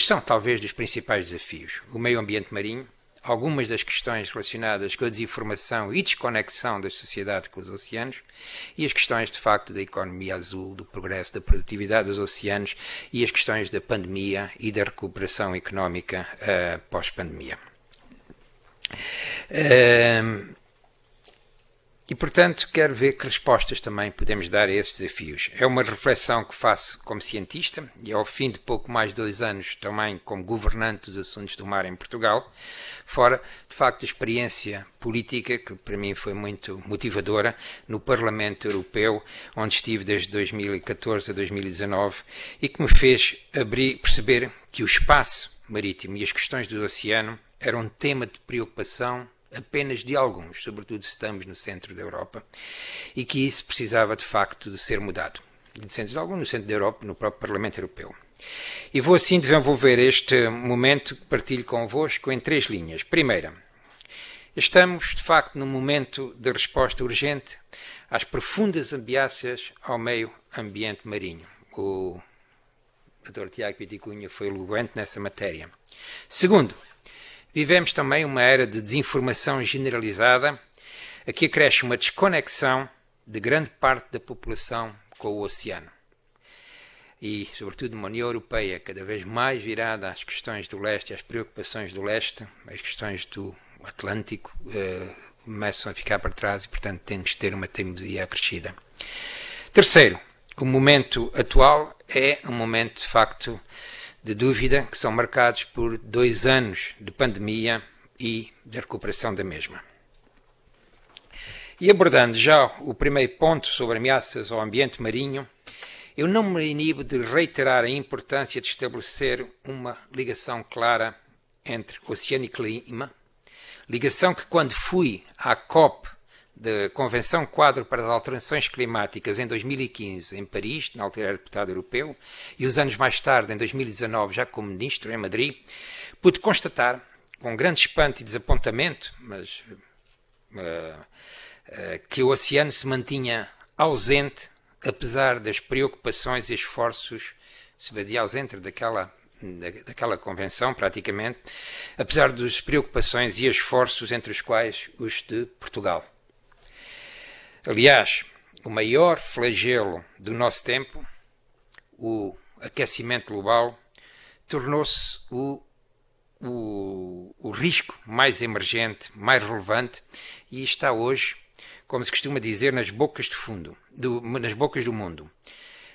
são talvez dos principais desafios: o meio ambiente marinho, algumas das questões relacionadas com a desinformação e desconexão da sociedade com os oceanos e as questões, de facto, da economia azul, do progresso da produtividade dos oceanos e as questões da pandemia e da recuperação económica pós-pandemia. E, portanto, quero ver que respostas também podemos dar a esses desafios. É uma reflexão que faço como cientista e, ao fim de pouco mais de 2 anos, também como governante dos assuntos do mar em Portugal, fora, de facto, a experiência política, que para mim foi muito motivadora, no Parlamento Europeu, onde estive desde 2014 a 2019, e que me fez perceber que o espaço marítimo e as questões do oceano eram um tema de preocupação apenas de alguns, sobretudo se estamos no centro da Europa, e que isso precisava de facto de ser mudado. No centro de alguns, no centro da Europa, no próprio Parlamento Europeu. E vou assim desenvolver este momento que partilho convosco em 3 linhas. Primeira, estamos de facto num momento de resposta urgente às profundas ameaças ao meio ambiente marinho. O Dr. Tiago Piticunha foi eloquente nessa matéria. Segundo, vivemos também uma era de desinformação generalizada, a que acresce uma desconexão de grande parte da população com o oceano. E, sobretudo, uma União Europeia cada vez mais virada às questões do leste, às preocupações do leste, as questões do Atlântico começam a ficar para trás e, portanto, temos de ter uma teimosia acrescida. Terceiro, o momento atual é um momento, de facto, de dúvida, que são marcados por 2 anos de pandemia e de recuperação da mesma. E abordando já o primeiro ponto sobre ameaças ao ambiente marinho, eu não me inibo de reiterar a importância de estabelecer uma ligação clara entre oceano e clima, ligação que quando fui à COP, da Convenção Quadro para as Alterações Climáticas, em 2015, em Paris, na altura era deputado europeu, e os anos mais tarde, em 2019, já como ministro em Madrid, pude constatar, com grande espanto e desapontamento, mas que o oceano se mantinha ausente, apesar das preocupações e esforços, se vadia ausente daquela convenção, praticamente, apesar das preocupações e esforços entre os quais os de Portugal. Aliás, o maior flagelo do nosso tempo, o aquecimento global, tornou-se o risco mais emergente, mais relevante, e está hoje, como se costuma dizer, nas bocas do mundo.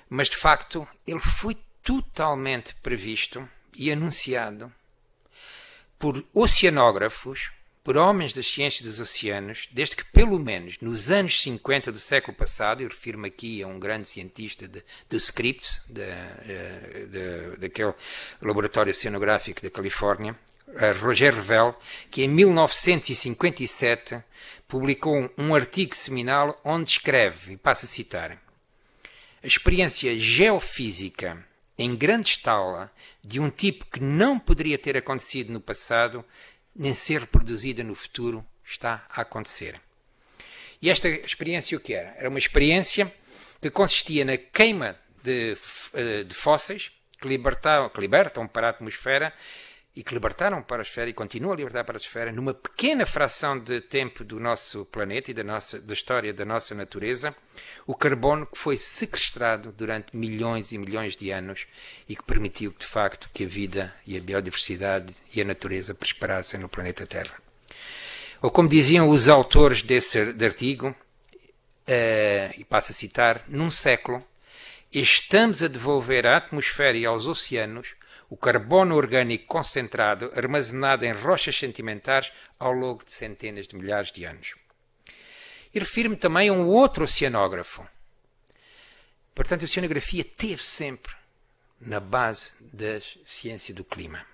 Mas, de facto, ele foi totalmente previsto e anunciado por oceanógrafos, por homens das ciências dos oceanos, desde que, pelo menos, nos anos 50 do século passado, e refiro-me aqui a um grande cientista do Scripps, daquele laboratório oceanográfico da Califórnia, Roger Revelle, que em 1957 publicou um artigo seminal onde escreve, e passo a citar, a experiência geofísica em grande escala de um tipo que não poderia ter acontecido no passado nem ser reproduzida no futuro, está a acontecer. E esta experiência o que era? Era uma experiência que consistia na queima de fósseis que libertam para a atmosfera e que libertaram para a esfera e continuam a libertar para a esfera numa pequena fração de tempo do nosso planeta e da história da nossa natureza, o carbono que foi sequestrado durante milhões e milhões de anos e que permitiu, de facto, que a vida e a biodiversidade e a natureza prosperassem no planeta Terra. Ou como diziam os autores desse artigo, e passo a citar, num século, estamos a devolver à atmosfera e aos oceanos o carbono orgânico concentrado armazenado em rochas sedimentares ao longo de centenas de milhares de anos. E refiro-me também a um outro oceanógrafo. Portanto, a oceanografia esteve sempre na base da ciência do clima,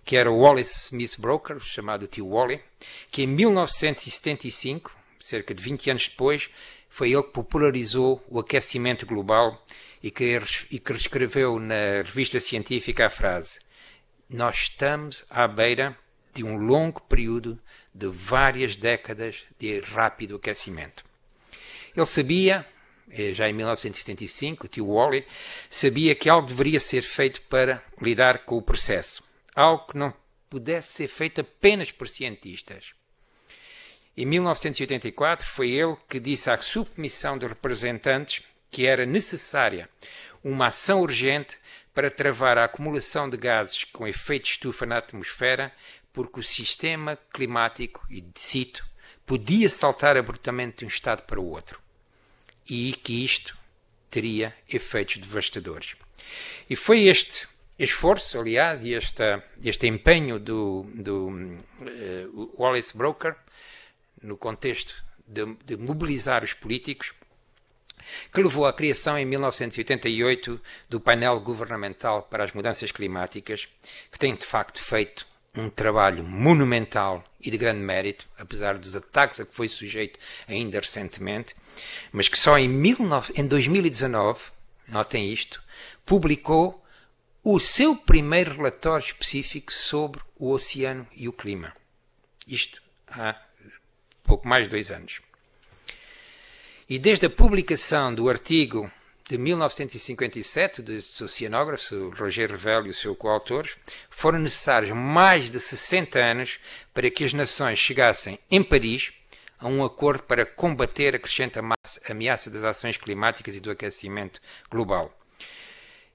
que era o Wallace Smith Brocker, chamado Tio Wally, que em 1975, cerca de 20 anos depois, foi ele que popularizou o aquecimento global e que escreveu na revista científica a frase: nós estamos à beira de um longo período de várias décadas de rápido aquecimento. Ele sabia, já em 1975, o tio Wally, sabia que algo deveria ser feito para lidar com o processo. Algo que não pudesse ser feito apenas por cientistas. Em 1984, foi ele que disse à subcomissão de representantes que era necessária uma ação urgente para travar a acumulação de gases com efeito de estufa na atmosfera, porque o sistema climático, e cito, podia saltar abruptamente de um Estado para o outro e que isto teria efeitos devastadores. E foi este esforço, aliás, e este empenho do Wallace Broker, no contexto de mobilizar os políticos, que levou à criação em 1988 do painel governamental para as mudanças climáticas, que tem de facto feito um trabalho monumental e de grande mérito, apesar dos ataques a que foi sujeito ainda recentemente, mas que só em 2019, notem isto, publicou o seu primeiro relatório específico sobre o oceano e o clima. Isto há pouco mais de 2 anos. E desde a publicação do artigo de 1957 do oceanógrafo Roger Revel e o seu coautor, foram necessários mais de 60 anos para que as nações chegassem em Paris a um acordo para combater a crescente ameaça das ações climáticas e do aquecimento global.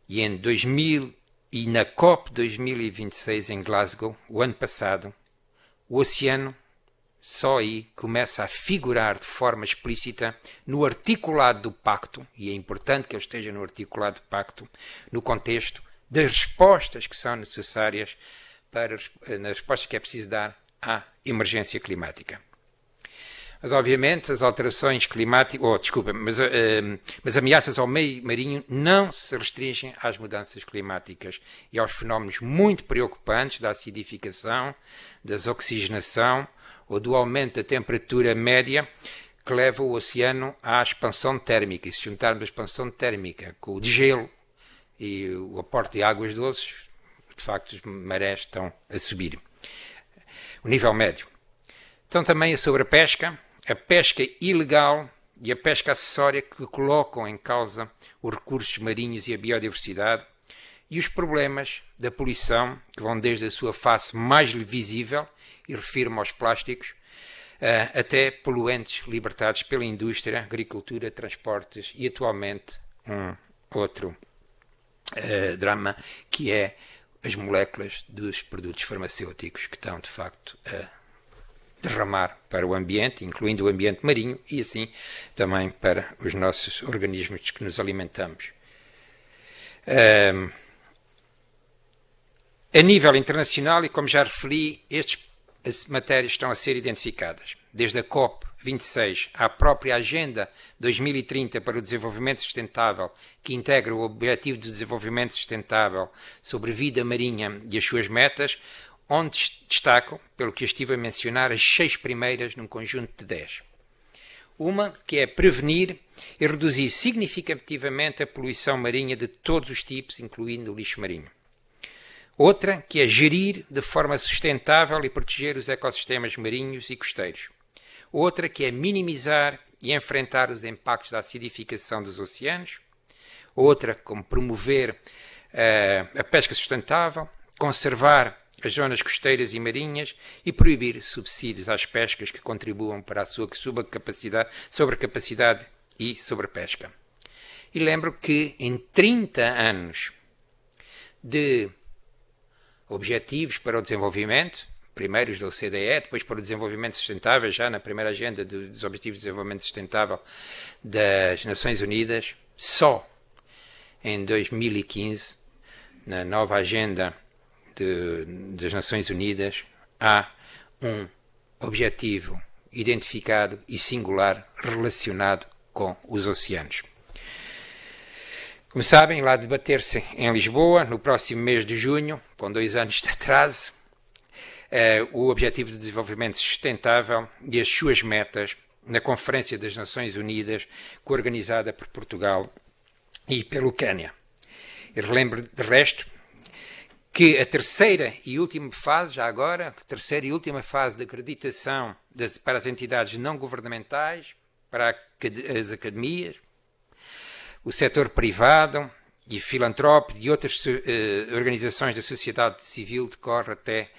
E na COP 2026 em Glasgow, o ano passado, o oceano só aí começa a figurar de forma explícita no articulado do pacto, e é importante que ele esteja no articulado do pacto, no contexto das respostas que são necessárias nas respostas que é preciso dar à emergência climática. Mas, obviamente, as alterações climáticas, mas ameaças ao meio marinho não se restringem às mudanças climáticas e aos fenómenos muito preocupantes da acidificação, da desoxigenação ou do aumento da temperatura média que leva o oceano à expansão térmica. E se juntarmos a expansão térmica com o degelo e o aporte de águas doces, de facto, as marés estão a subir. O nível médio. Então, também a sobrepesca, a pesca ilegal e a pesca acessória que colocam em causa os recursos marinhos e a biodiversidade e os problemas da poluição, que vão desde a sua face mais visível, e refiro-me aos plásticos, até poluentes libertados pela indústria, agricultura, transportes e, atualmente, um outro drama, que é as moléculas dos produtos farmacêuticos que estão, de facto, a derramar para o ambiente, incluindo o ambiente marinho, e assim também para os nossos organismos que nos alimentamos. A nível internacional, e como já referi, as matérias estão a ser identificadas. Desde a COP 26 à própria Agenda 2030 para o Desenvolvimento Sustentável, que integra o Objetivo de Desenvolvimento Sustentável sobre vida marinha e as suas metas, onde destaco, pelo que eu estive a mencionar, as 6 primeiras num conjunto de 10. Uma que é prevenir e reduzir significativamente a poluição marinha de todos os tipos, incluindo o lixo marinho. Outra que é gerir de forma sustentável e proteger os ecossistemas marinhos e costeiros. Outra que é minimizar e enfrentar os impactos da acidificação dos oceanos. Outra como promover a pesca sustentável, conservar as zonas costeiras e marinhas e proibir subsídios às pescas que contribuam para a sua sobrecapacidade e sobrepesca. E lembro que em 30 anos de objetivos para o desenvolvimento, primeiros da OCDE, depois para o desenvolvimento sustentável, já na primeira agenda dos Objetivos de Desenvolvimento Sustentável das Nações Unidas, só em 2015, na nova agenda das Nações Unidas, há um objetivo identificado e singular relacionado com os oceanos. Como sabem, lá debater-se em Lisboa, no próximo mês de junho, com 2 anos de atraso, o Objetivo de Desenvolvimento Sustentável e as suas metas na Conferência das Nações Unidas, organizada por Portugal e pelo Quênia. E relembro, de resto, que a terceira e última fase, já agora, a terceira e última fase de acreditação para as entidades não governamentais, para as academias, o setor privado e filantrópico e outras organizações da sociedade civil decorre até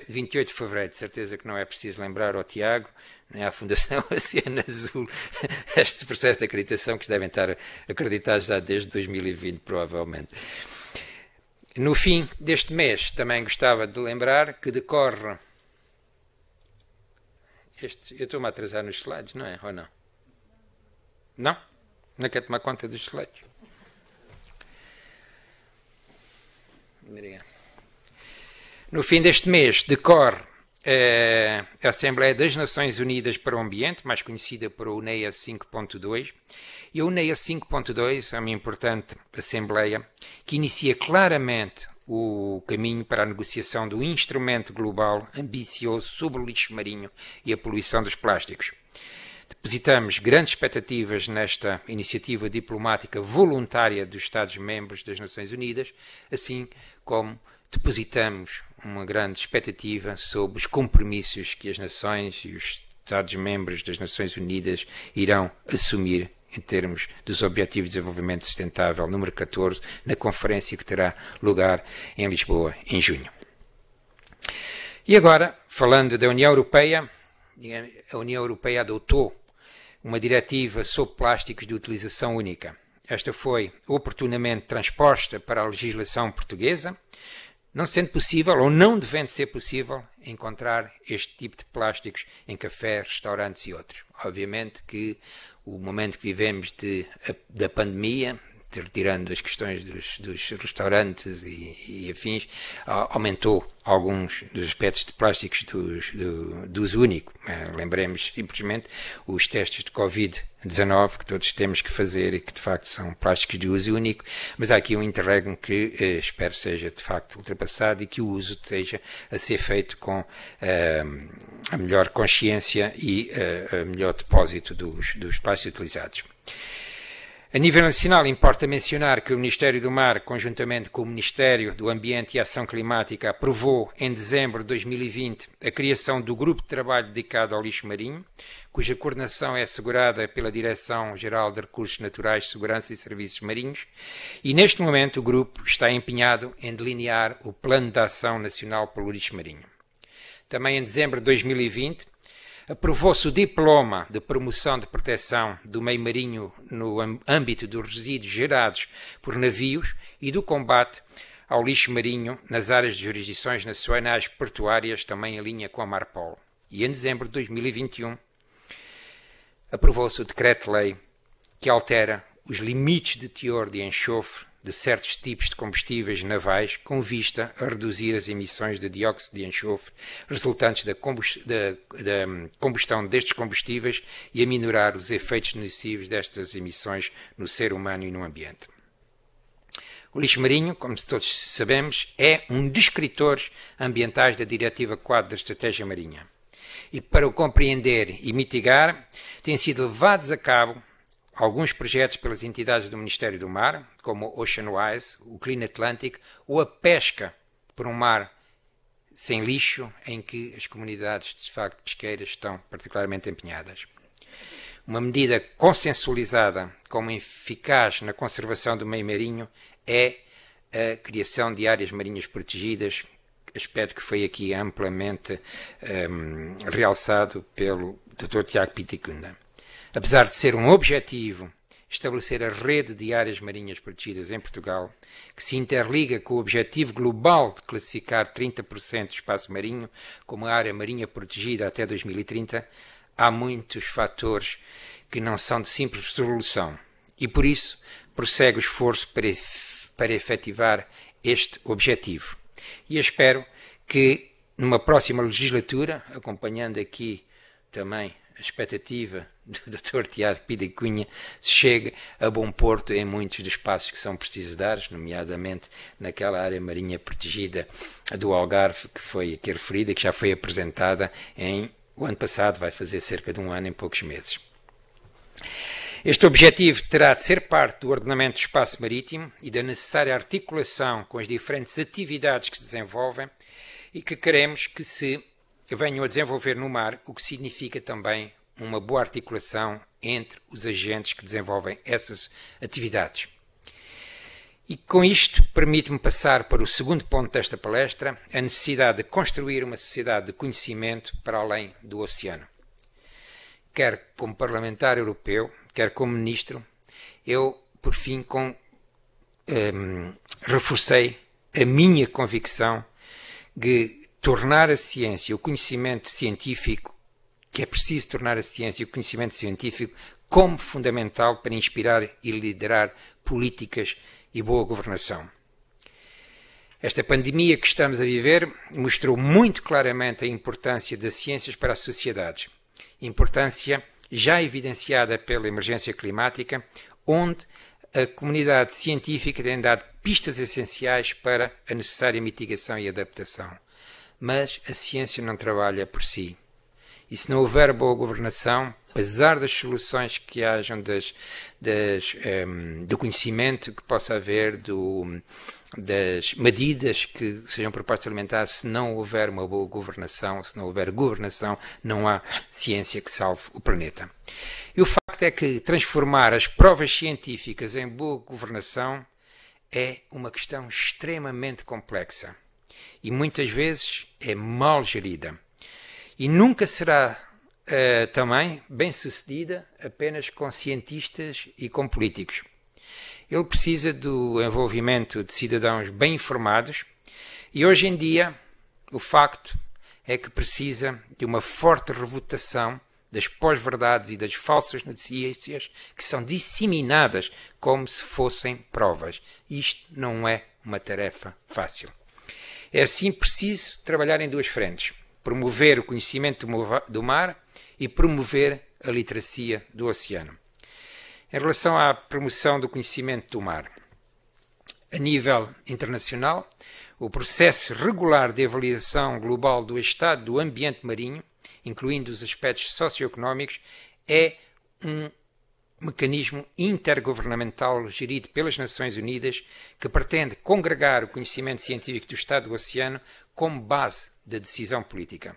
28 de fevereiro. De certeza que não é preciso lembrar ao Tiago, nem à Fundação Oceano Azul, este processo de acreditação que devem estar acreditados já desde 2020, provavelmente. No fim deste mês, também gostava de lembrar que decorre Eu estou-me a atrasar nos slides, não é? Ou não? Não? Não quer tomar conta dos slides? Obrigado. No fim deste mês decorre a Assembleia das Nações Unidas para o Ambiente, mais conhecida por UNEA 5.2, e a UNEA 5.2 é uma importante Assembleia que inicia claramente o caminho para a negociação do instrumento global ambicioso sobre o lixo marinho e a poluição dos plásticos. Depositamos grandes expectativas nesta iniciativa diplomática voluntária dos Estados-membros das Nações Unidas, assim como depositamos uma grande expectativa sobre os compromissos que as nações e os Estados-membros das Nações Unidas irão assumir em termos dos Objetivos de Desenvolvimento Sustentável número 14, na conferência que terá lugar em Lisboa em junho. E agora, falando da União Europeia, a União Europeia adotou uma diretiva sobre plásticos de utilização única. Esta foi oportunamente transposta para a legislação portuguesa, não sendo possível, ou não devendo ser possível, encontrar este tipo de plásticos em cafés, restaurantes e outros. Obviamente que o momento que vivemos da pandemia, retirando as questões dos restaurantes e afins, aumentou alguns dos aspectos de plásticos do uso único. Lembremos simplesmente os testes de Covid-19 que todos temos que fazer e que de facto são plásticos de uso único, mas há aqui um interregno que espero seja de facto ultrapassado e que o uso esteja a ser feito com a melhor consciência e a melhor depósito dos plásticos utilizados. A nível nacional, importa mencionar que o Ministério do Mar, conjuntamente com o Ministério do Ambiente e Ação Climática, aprovou em dezembro de 2020 a criação do Grupo de Trabalho dedicado ao lixo marinho, cuja coordenação é assegurada pela Direção-Geral de Recursos Naturais, Segurança e Serviços Marinhos, e neste momento o grupo está empenhado em delinear o Plano de Ação Nacional pelo Lixo Marinho. Também em dezembro de 2020, aprovou-se o Diploma de Promoção de Proteção do Meio Marinho no âmbito dos resíduos gerados por navios e do combate ao lixo marinho nas áreas de jurisdições nacionais portuárias, também em linha com a Marpol. E em dezembro de 2021, aprovou-se o Decreto-Lei que altera os limites de teor de enxofre de certos tipos de combustíveis navais com vista a reduzir as emissões de dióxido de enxofre resultantes da combustão destes combustíveis e a minorar os efeitos nocivos destas emissões no ser humano e no ambiente. O lixo marinho, como todos sabemos, é um dos critores ambientais da Diretiva Quadro da Estratégia Marinha. E para o compreender e mitigar, têm sido levados a cabo alguns projetos pelas entidades do Ministério do Mar, como o Oceanwise, o Clean Atlantic, ou a pesca por um mar sem lixo, em que as comunidades de facto pesqueiras estão particularmente empenhadas. Uma medida consensualizada como eficaz na conservação do meio marinho é a criação de áreas marinhas protegidas, aspecto que foi aqui amplamente realçado pelo Dr. Tiago Piticunda. Apesar de ser um objetivo estabelecer a rede de áreas marinhas protegidas em Portugal, que se interliga com o objetivo global de classificar 30% do espaço marinho como área marinha protegida até 2030, há muitos fatores que não são de simples resolução e, por isso, prossegue o esforço para efetivar este objetivo. E eu espero que, numa próxima legislatura, acompanhando aqui também a expectativa do Dr. Tiago Piticunda, se chegue a bom porto em muitos dos passos que são precisos dar, nomeadamente naquela área marinha protegida do Algarve, que foi aqui referida, que já foi apresentada o ano passado, vai fazer cerca de um ano, em poucos meses. Este objetivo terá de ser parte do ordenamento do espaço marítimo e da necessária articulação com as diferentes atividades que se desenvolvem e que queremos que se venham a desenvolver no mar, o que significa também uma boa articulação entre os agentes que desenvolvem essas atividades. E com isto permite-me passar para o segundo ponto desta palestra, a necessidade de construir uma sociedade de conhecimento para além do oceano. Quer como parlamentar europeu, quer como ministro, eu, por fim, reforcei a minha convicção de tornar a ciência, o conhecimento científico, que é preciso tornar a ciência e o conhecimento científico como fundamental para inspirar e liderar políticas e boa governação. Esta pandemia que estamos a viver mostrou muito claramente a importância das ciências para as sociedades, importância já evidenciada pela emergência climática, onde a comunidade científica tem dado pistas essenciais para a necessária mitigação e adaptação. Mas a ciência não trabalha por si. E se não houver boa governação, apesar das soluções que hajam, do conhecimento que possa haver, das medidas que sejam propostas alimentares, se não houver uma boa governação, se não houver governação, não há ciência que salve o planeta. E o facto é que transformar as provas científicas em boa governação é uma questão extremamente complexa e muitas vezes é mal gerida. E nunca será também bem-sucedida apenas com cientistas e com políticos. Ele precisa do envolvimento de cidadãos bem informados e hoje em dia o facto é que precisa de uma forte refutação das pós-verdades e das falsas notícias que são disseminadas como se fossem provas. Isto não é uma tarefa fácil. É assim preciso trabalhar em duas frentes: promover o conhecimento do mar e promover a literacia do oceano. Em relação à promoção do conhecimento do mar, a nível internacional, o processo regular de avaliação global do estado do ambiente marinho, incluindo os aspectos socioeconómicos, é um mecanismo intergovernamental gerido pelas Nações Unidas que pretende congregar o conhecimento científico do estado do oceano como base da decisão política.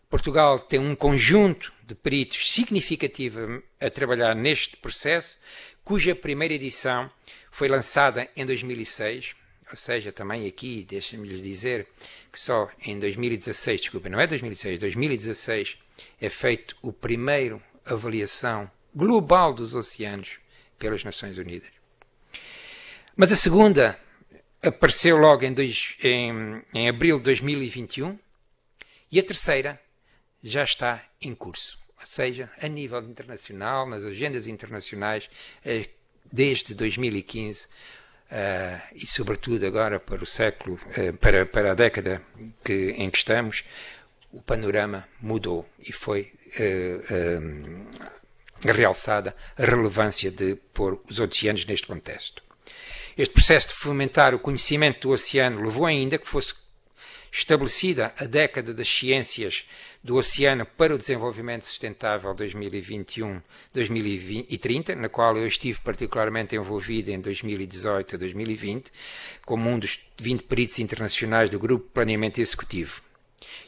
Portugal tem um conjunto de peritos significativo a trabalhar neste processo, cuja primeira edição foi lançada em 2006, ou seja, também aqui, deixem-me-lhes dizer que só em 2016, desculpa, não é 2006, 2016 é feito o primeiro avaliação global dos oceanos pelas Nações Unidas. Mas a segunda apareceu logo em abril de 2021 e a terceira já está em curso, ou seja, a nível internacional, nas agendas internacionais, desde 2015 e sobretudo agora para o século, para a década em que estamos, o panorama mudou e foi realçada a relevância de pôr os oceanos neste contexto. Este processo de fomentar o conhecimento do oceano levou ainda que fosse estabelecida a década das ciências do oceano para o desenvolvimento sustentável 2021-2030, na qual eu estive particularmente envolvido em 2018 a 2020, como um dos 20 peritos internacionais do Grupo de Planeamento Executivo.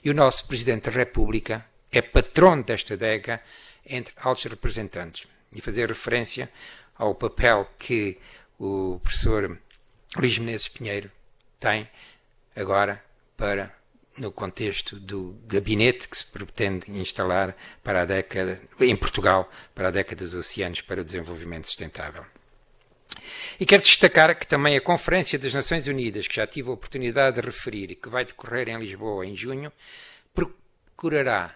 E o nosso Presidente da República é patrono desta década entre altos representantes. E fazer referência ao papel que o professor Luís Menezes Pinheiro tem agora no contexto do gabinete que se pretende instalar para a década, em Portugal, para a década dos oceanos para o desenvolvimento sustentável. E quero destacar que também a Conferência das Nações Unidas, que já tive a oportunidade de referir e que vai decorrer em Lisboa em junho, procurará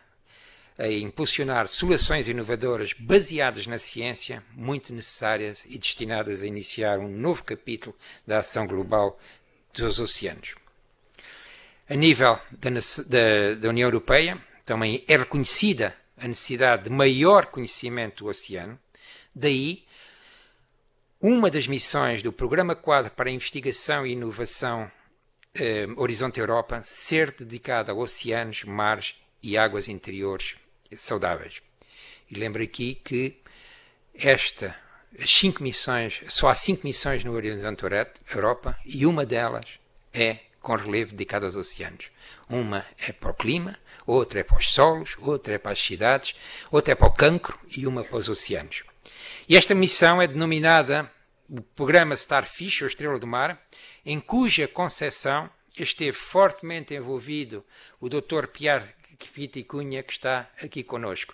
impulsionar soluções inovadoras baseadas na ciência, muito necessárias e destinadas a iniciar um novo capítulo da ação global dos oceanos. A nível da União Europeia, também é reconhecida a necessidade de maior conhecimento do oceano. Daí, uma das missões do Programa Quadro para a Investigação e Inovação Horizonte Europa ser dedicada a oceanos, mares e águas interiores saudáveis. E lembro aqui que só há 5 missões no Horizonte Europa e uma delas é com relevo dedicado aos oceanos. Uma é para o clima, outra é para os solos, outra é para as cidades, outra é para o cancro e uma para os oceanos. E esta missão é denominada o Programa Starfish, ou Estrela do Mar, em cuja concepção esteve fortemente envolvido o Dr. Pierre Piticunha, que está aqui conosco.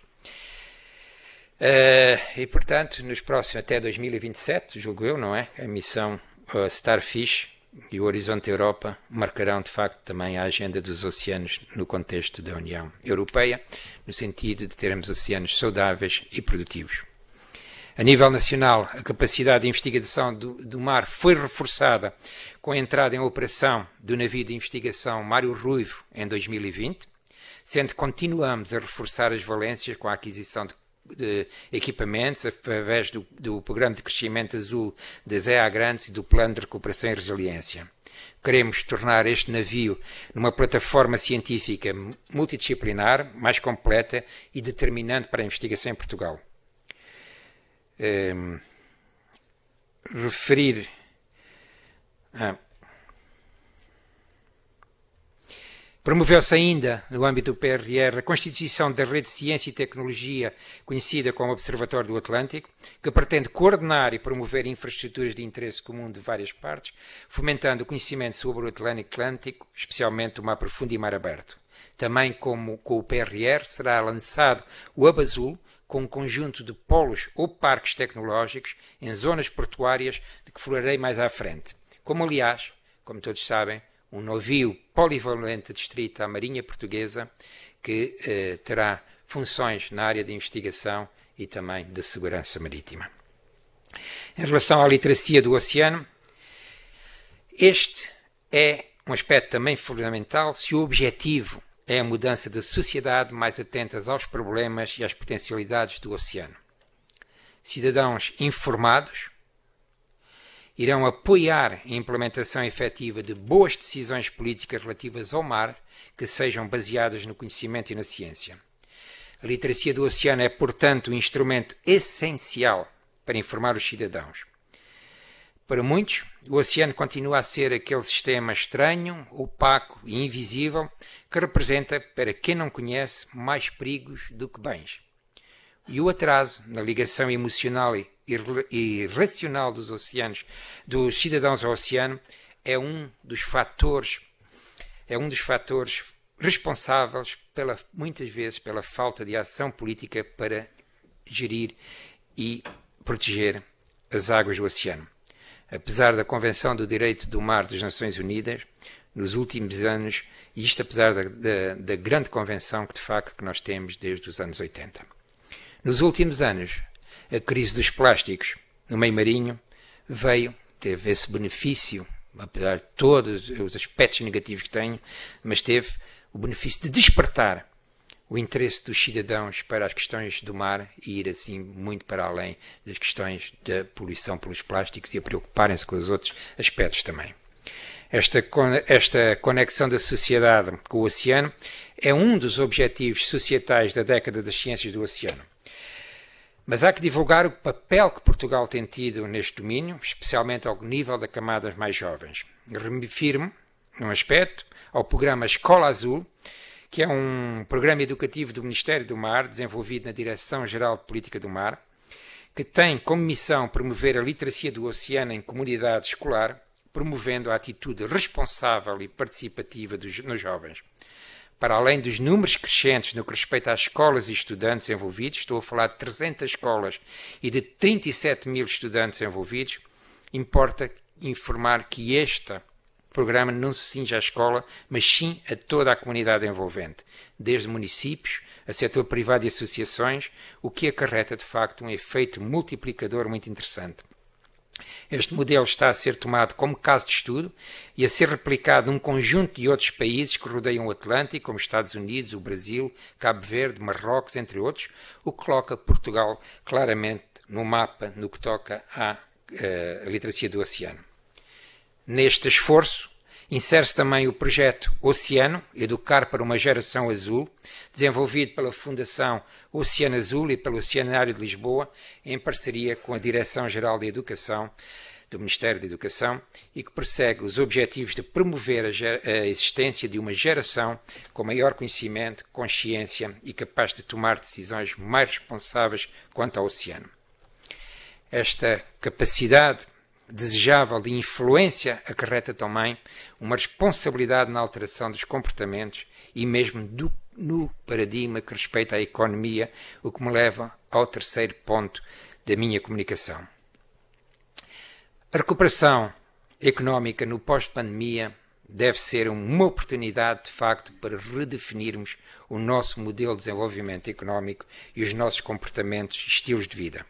E, portanto, nos próximos, até 2027, julgo eu, não é? A missão Starfish e o Horizonte Europa marcarão, de facto, também a agenda dos oceanos no contexto da União Europeia, no sentido de termos oceanos saudáveis e produtivos. A nível nacional, a capacidade de investigação do mar foi reforçada com a entrada em operação do navio de investigação Mário Ruivo em 2020, sendo que continuamos a reforçar as valências com a aquisição de equipamentos através do Programa de Crescimento Azul das EA Grandes e do Plano de Recuperação e Resiliência. Queremos tornar este navio numa plataforma científica multidisciplinar, mais completa e determinante para a investigação em Portugal. Promoveu-se ainda, no âmbito do PRR, a constituição da Rede de Ciência e Tecnologia, conhecida como Observatório do Atlântico, que pretende coordenar e promover infraestruturas de interesse comum de várias partes, fomentando o conhecimento sobre o Atlântico, especialmente o mar profundo e mar aberto. Também, como com o PRR, será lançado o Hub Azul, com um conjunto de polos ou parques tecnológicos em zonas portuárias de que falarei mais à frente. Como, aliás, como todos sabem, um navio polivalente distrito à Marinha Portuguesa que terá funções na área de investigação e também de segurança marítima. Em relação à literacia do oceano, este é um aspecto também fundamental se o objetivo é a mudança da sociedade mais atenta aos problemas e às potencialidades do oceano. Cidadãos informados irão apoiar a implementação efetiva de boas decisões políticas relativas ao mar que sejam baseadas no conhecimento e na ciência. A literacia do oceano é, portanto, um instrumento essencial para informar os cidadãos. Para muitos, o oceano continua a ser aquele sistema estranho, opaco e invisível que representa, para quem não conhece, mais perigos do que bens. E o atraso na ligação emocional e racional dos cidadãos ao oceano é um dos fatores responsáveis muitas vezes pela falta de ação política para gerir e proteger as águas do oceano. Apesar da Convenção do Direito do Mar das Nações Unidas, nos últimos anos, e isto apesar da grande convenção que de facto que nós temos desde os anos 80. Nos últimos anos, a crise dos plásticos no meio marinho teve esse benefício, apesar de todos os aspectos negativos que tem, mas teve o benefício de despertar o interesse dos cidadãos para as questões do mar e ir assim muito para além das questões da poluição pelos plásticos e a preocuparem-se com os outros aspectos também. Esta conexão da sociedade com o oceano é um dos objetivos societais da década das ciências do oceano. Mas há que divulgar o papel que Portugal tem tido neste domínio, especialmente ao nível das camadas mais jovens. Refiro-me, num aspecto, ao programa Escola Azul, que é um programa educativo do Ministério do Mar, desenvolvido na Direção-Geral de Política do Mar, que tem como missão promover a literacia do oceano em comunidade escolar, promovendo a atitude responsável e participativa nos jovens. Para além dos números crescentes no que respeita às escolas e estudantes envolvidos, estou a falar de 300 escolas e de 37 mil estudantes envolvidos, importa informar que este programa não se cinge à escola, mas sim a toda a comunidade envolvente, desde municípios a setor privado e associações, o que acarreta de facto um efeito multiplicador muito interessante. Este modelo está a ser tomado como caso de estudo e a ser replicado num conjunto de outros países que rodeiam o Atlântico, como Estados Unidos, o Brasil, Cabo Verde, Marrocos, entre outros, o que coloca Portugal claramente no mapa no que toca à literacia do oceano. Neste esforço, insere-se também o projeto Oceano, Educar para uma Geração Azul, desenvolvido pela Fundação Oceano Azul e pelo Oceanário de Lisboa, em parceria com a Direção-Geral de Educação do Ministério da Educação, e que persegue os objetivos de promover a existência de uma geração com maior conhecimento, consciência e capaz de tomar decisões mais responsáveis quanto ao oceano. Esta capacidade desejável de influência acarreta também uma responsabilidade na alteração dos comportamentos e mesmo no paradigma que respeita à economia, o que me leva ao terceiro ponto da minha comunicação. A recuperação económica no pós-pandemia deve ser uma oportunidade, de facto, para redefinirmos o nosso modelo de desenvolvimento económico e os nossos comportamentos e estilos de vida.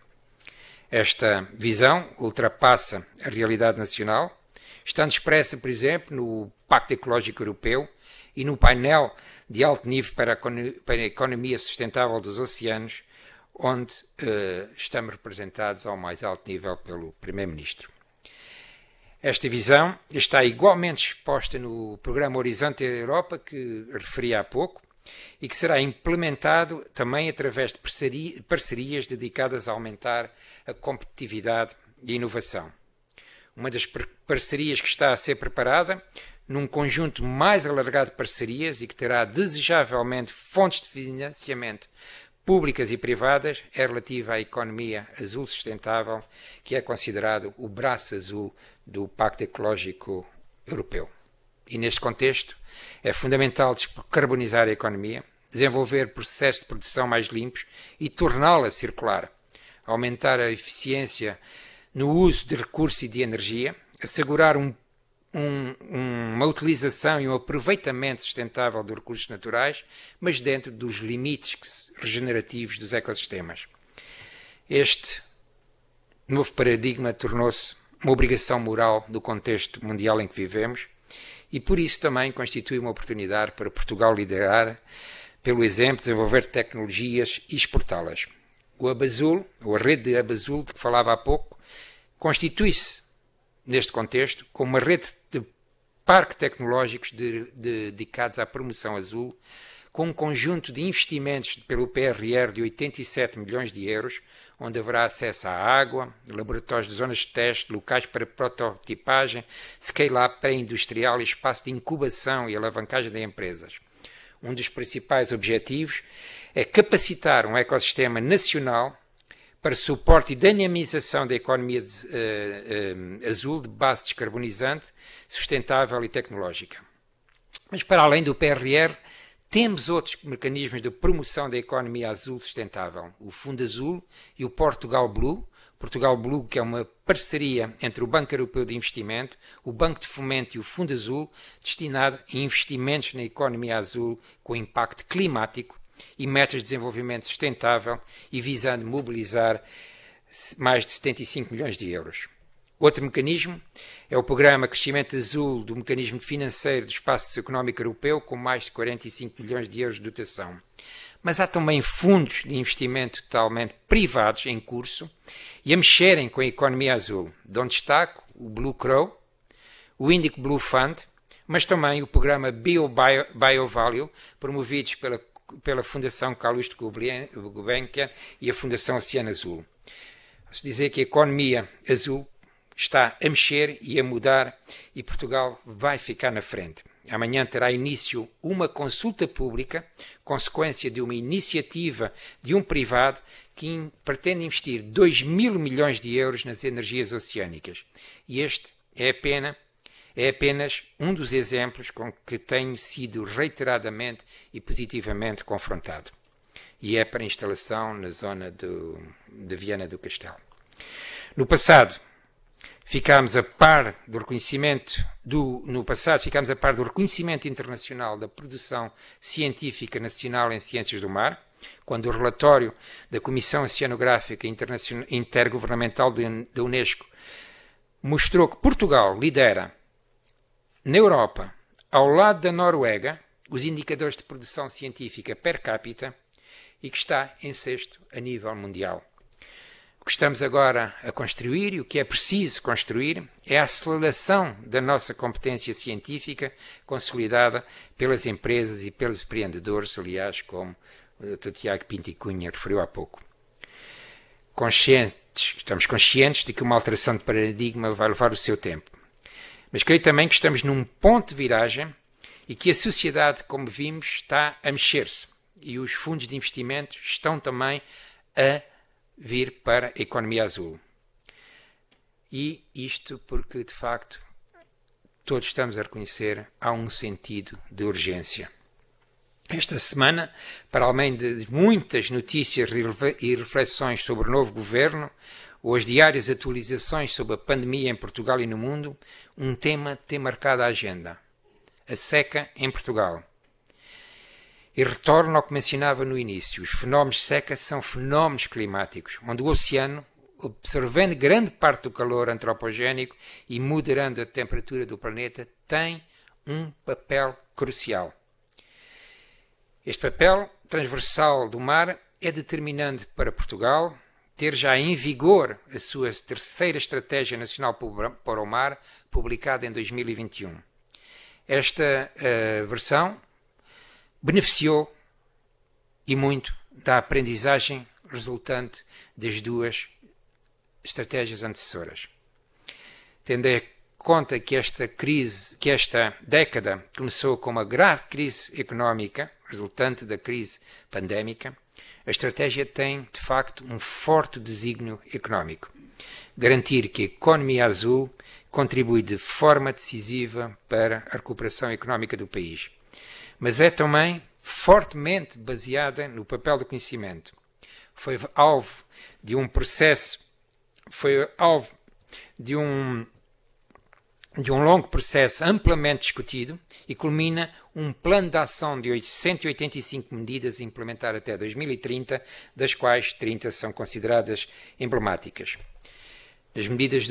Esta visão ultrapassa a realidade nacional, estando expressa, por exemplo, no Pacto Ecológico Europeu e no painel de alto nível para a economia sustentável dos oceanos, onde estamos representados ao mais alto nível pelo Primeiro-Ministro. Esta visão está igualmente exposta no programa Horizonte Europa, que referi há pouco, e que será implementado também através de parcerias dedicadas a aumentar a competitividade e a inovação. Uma das parcerias que está a ser preparada, num conjunto mais alargado de parcerias e que terá desejavelmente fontes de financiamento públicas e privadas, é relativa à economia azul sustentável, que é considerado o braço azul do Pacto Ecológico Europeu. E neste contexto é fundamental descarbonizar a economia, desenvolver processos de produção mais limpos e torná-la circular, aumentar a eficiência no uso de recursos e de energia, assegurar uma utilização e um aproveitamento sustentável dos recursos naturais, mas dentro dos limites regenerativos dos ecossistemas. Este novo paradigma tornou-se uma obrigação moral do contexto mundial em que vivemos e por isso também constitui uma oportunidade para Portugal liderar, pelo exemplo, desenvolver tecnologias e exportá-las. O Hub Azul, ou a rede de Hub Azul de que falava há pouco, constitui-se neste contexto, com uma rede de parques tecnológicos dedicados à promoção azul, com um conjunto de investimentos pelo PRR de 87 milhões de euros, onde haverá acesso à água, laboratórios de zonas de teste, locais para prototipagem, scale-up pré-industrial e espaço de incubação e alavancagem de empresas. Um dos principais objetivos é capacitar um ecossistema nacional para suporte e dinamização da economia azul de base descarbonizante, sustentável e tecnológica. Mas para além do PRR, temos outros mecanismos de promoção da economia azul sustentável, o Fundo Azul e o Portugal Blue. Portugal Blue, que é uma parceria entre o Banco Europeu de Investimento, o Banco de Fomento e o Fundo Azul, destinado a investimentos na economia azul com impacto climático e metas de desenvolvimento sustentável e visando mobilizar mais de 75 milhões de euros. Outro mecanismo é o Programa Crescimento Azul do Mecanismo Financeiro do Espaço Económico Europeu, com mais de 45 milhões de euros de dotação. Mas há também fundos de investimento totalmente privados em curso e a mexerem com a economia azul, de onde destaco o Blue Crow, o Indico Blue Fund, mas também o programa BioValue, promovidos pela Fundação Calouste Gulbenkian e a Fundação Oceano Azul. Posso dizer que a economia azul está a mexer e a mudar e Portugal vai ficar na frente. Amanhã terá início uma consulta pública, consequência de uma iniciativa de um privado que pretende investir 2.000 milhões de euros nas energias oceânicas. E este é apenas um dos exemplos com que tenho sido reiteradamente e positivamente confrontado. E é para instalação na zona de Viana do Castelo. No passado, ficámos a par do reconhecimento internacional da produção científica nacional em ciências do mar, quando o relatório da Comissão Oceanográfica Intergovernamental da Unesco mostrou que Portugal lidera na Europa, ao lado da Noruega, os indicadores de produção científica per capita e que está em sexto a nível mundial. O que estamos agora a construir e o que é preciso construir é a aceleração da nossa competência científica consolidada pelas empresas e pelos empreendedores, aliás, como o Dr. Tiago Pinto e Cunha referiu há pouco. Estamos conscientes de que uma alteração de paradigma vai levar o seu tempo. Mas creio também que estamos num ponto de viragem e que a sociedade, como vimos, está a mexer-se. E os fundos de investimento estão também a vir para a economia azul. E isto porque, de facto, todos estamos a reconhecer há um sentido de urgência. Esta semana, para além de muitas notícias e reflexões sobre o novo governo, ou as diárias atualizações sobre a pandemia em Portugal e no mundo, um tema tem marcado a agenda: a seca em Portugal. E retorno ao que mencionava no início: os fenómenos de seca são fenómenos climáticos, onde o oceano, absorvendo grande parte do calor antropogénico e moderando a temperatura do planeta, tem um papel crucial. Este papel transversal do mar é determinante para Portugal ter já em vigor a sua terceira Estratégia Nacional para o Mar, publicada em 2021. Esta versão beneficiou e muito da aprendizagem resultante das duas estratégias antecessoras. Tendo em conta que esta década começou com uma grave crise económica, resultante da crise pandémica, a estratégia tem, de facto, um forte desígnio económico: garantir que a economia azul contribui de forma decisiva para a recuperação económica do país. Mas é também fortemente baseada no papel do conhecimento. Foi alvo de um longo processo amplamente discutido e culmina um plano de ação de 185 medidas a implementar até 2030, das quais 30 são consideradas emblemáticas. As medidas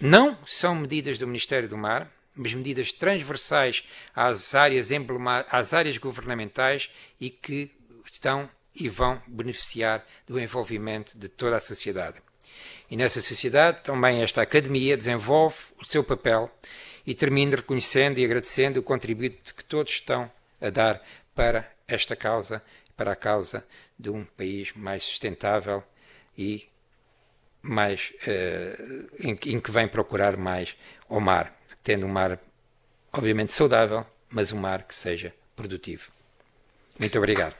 não são medidas do Ministério do Mar, mas medidas transversais às áreas governamentais e que estão e vão beneficiar do envolvimento de toda a sociedade. E nessa sociedade também esta Academia desenvolve o seu papel e termino reconhecendo e agradecendo o contributo que todos estão a dar para esta causa, para a causa de um país mais sustentável e mais, em que vem procurar mais o mar, tendo um mar obviamente saudável, mas um mar que seja produtivo. Muito obrigado.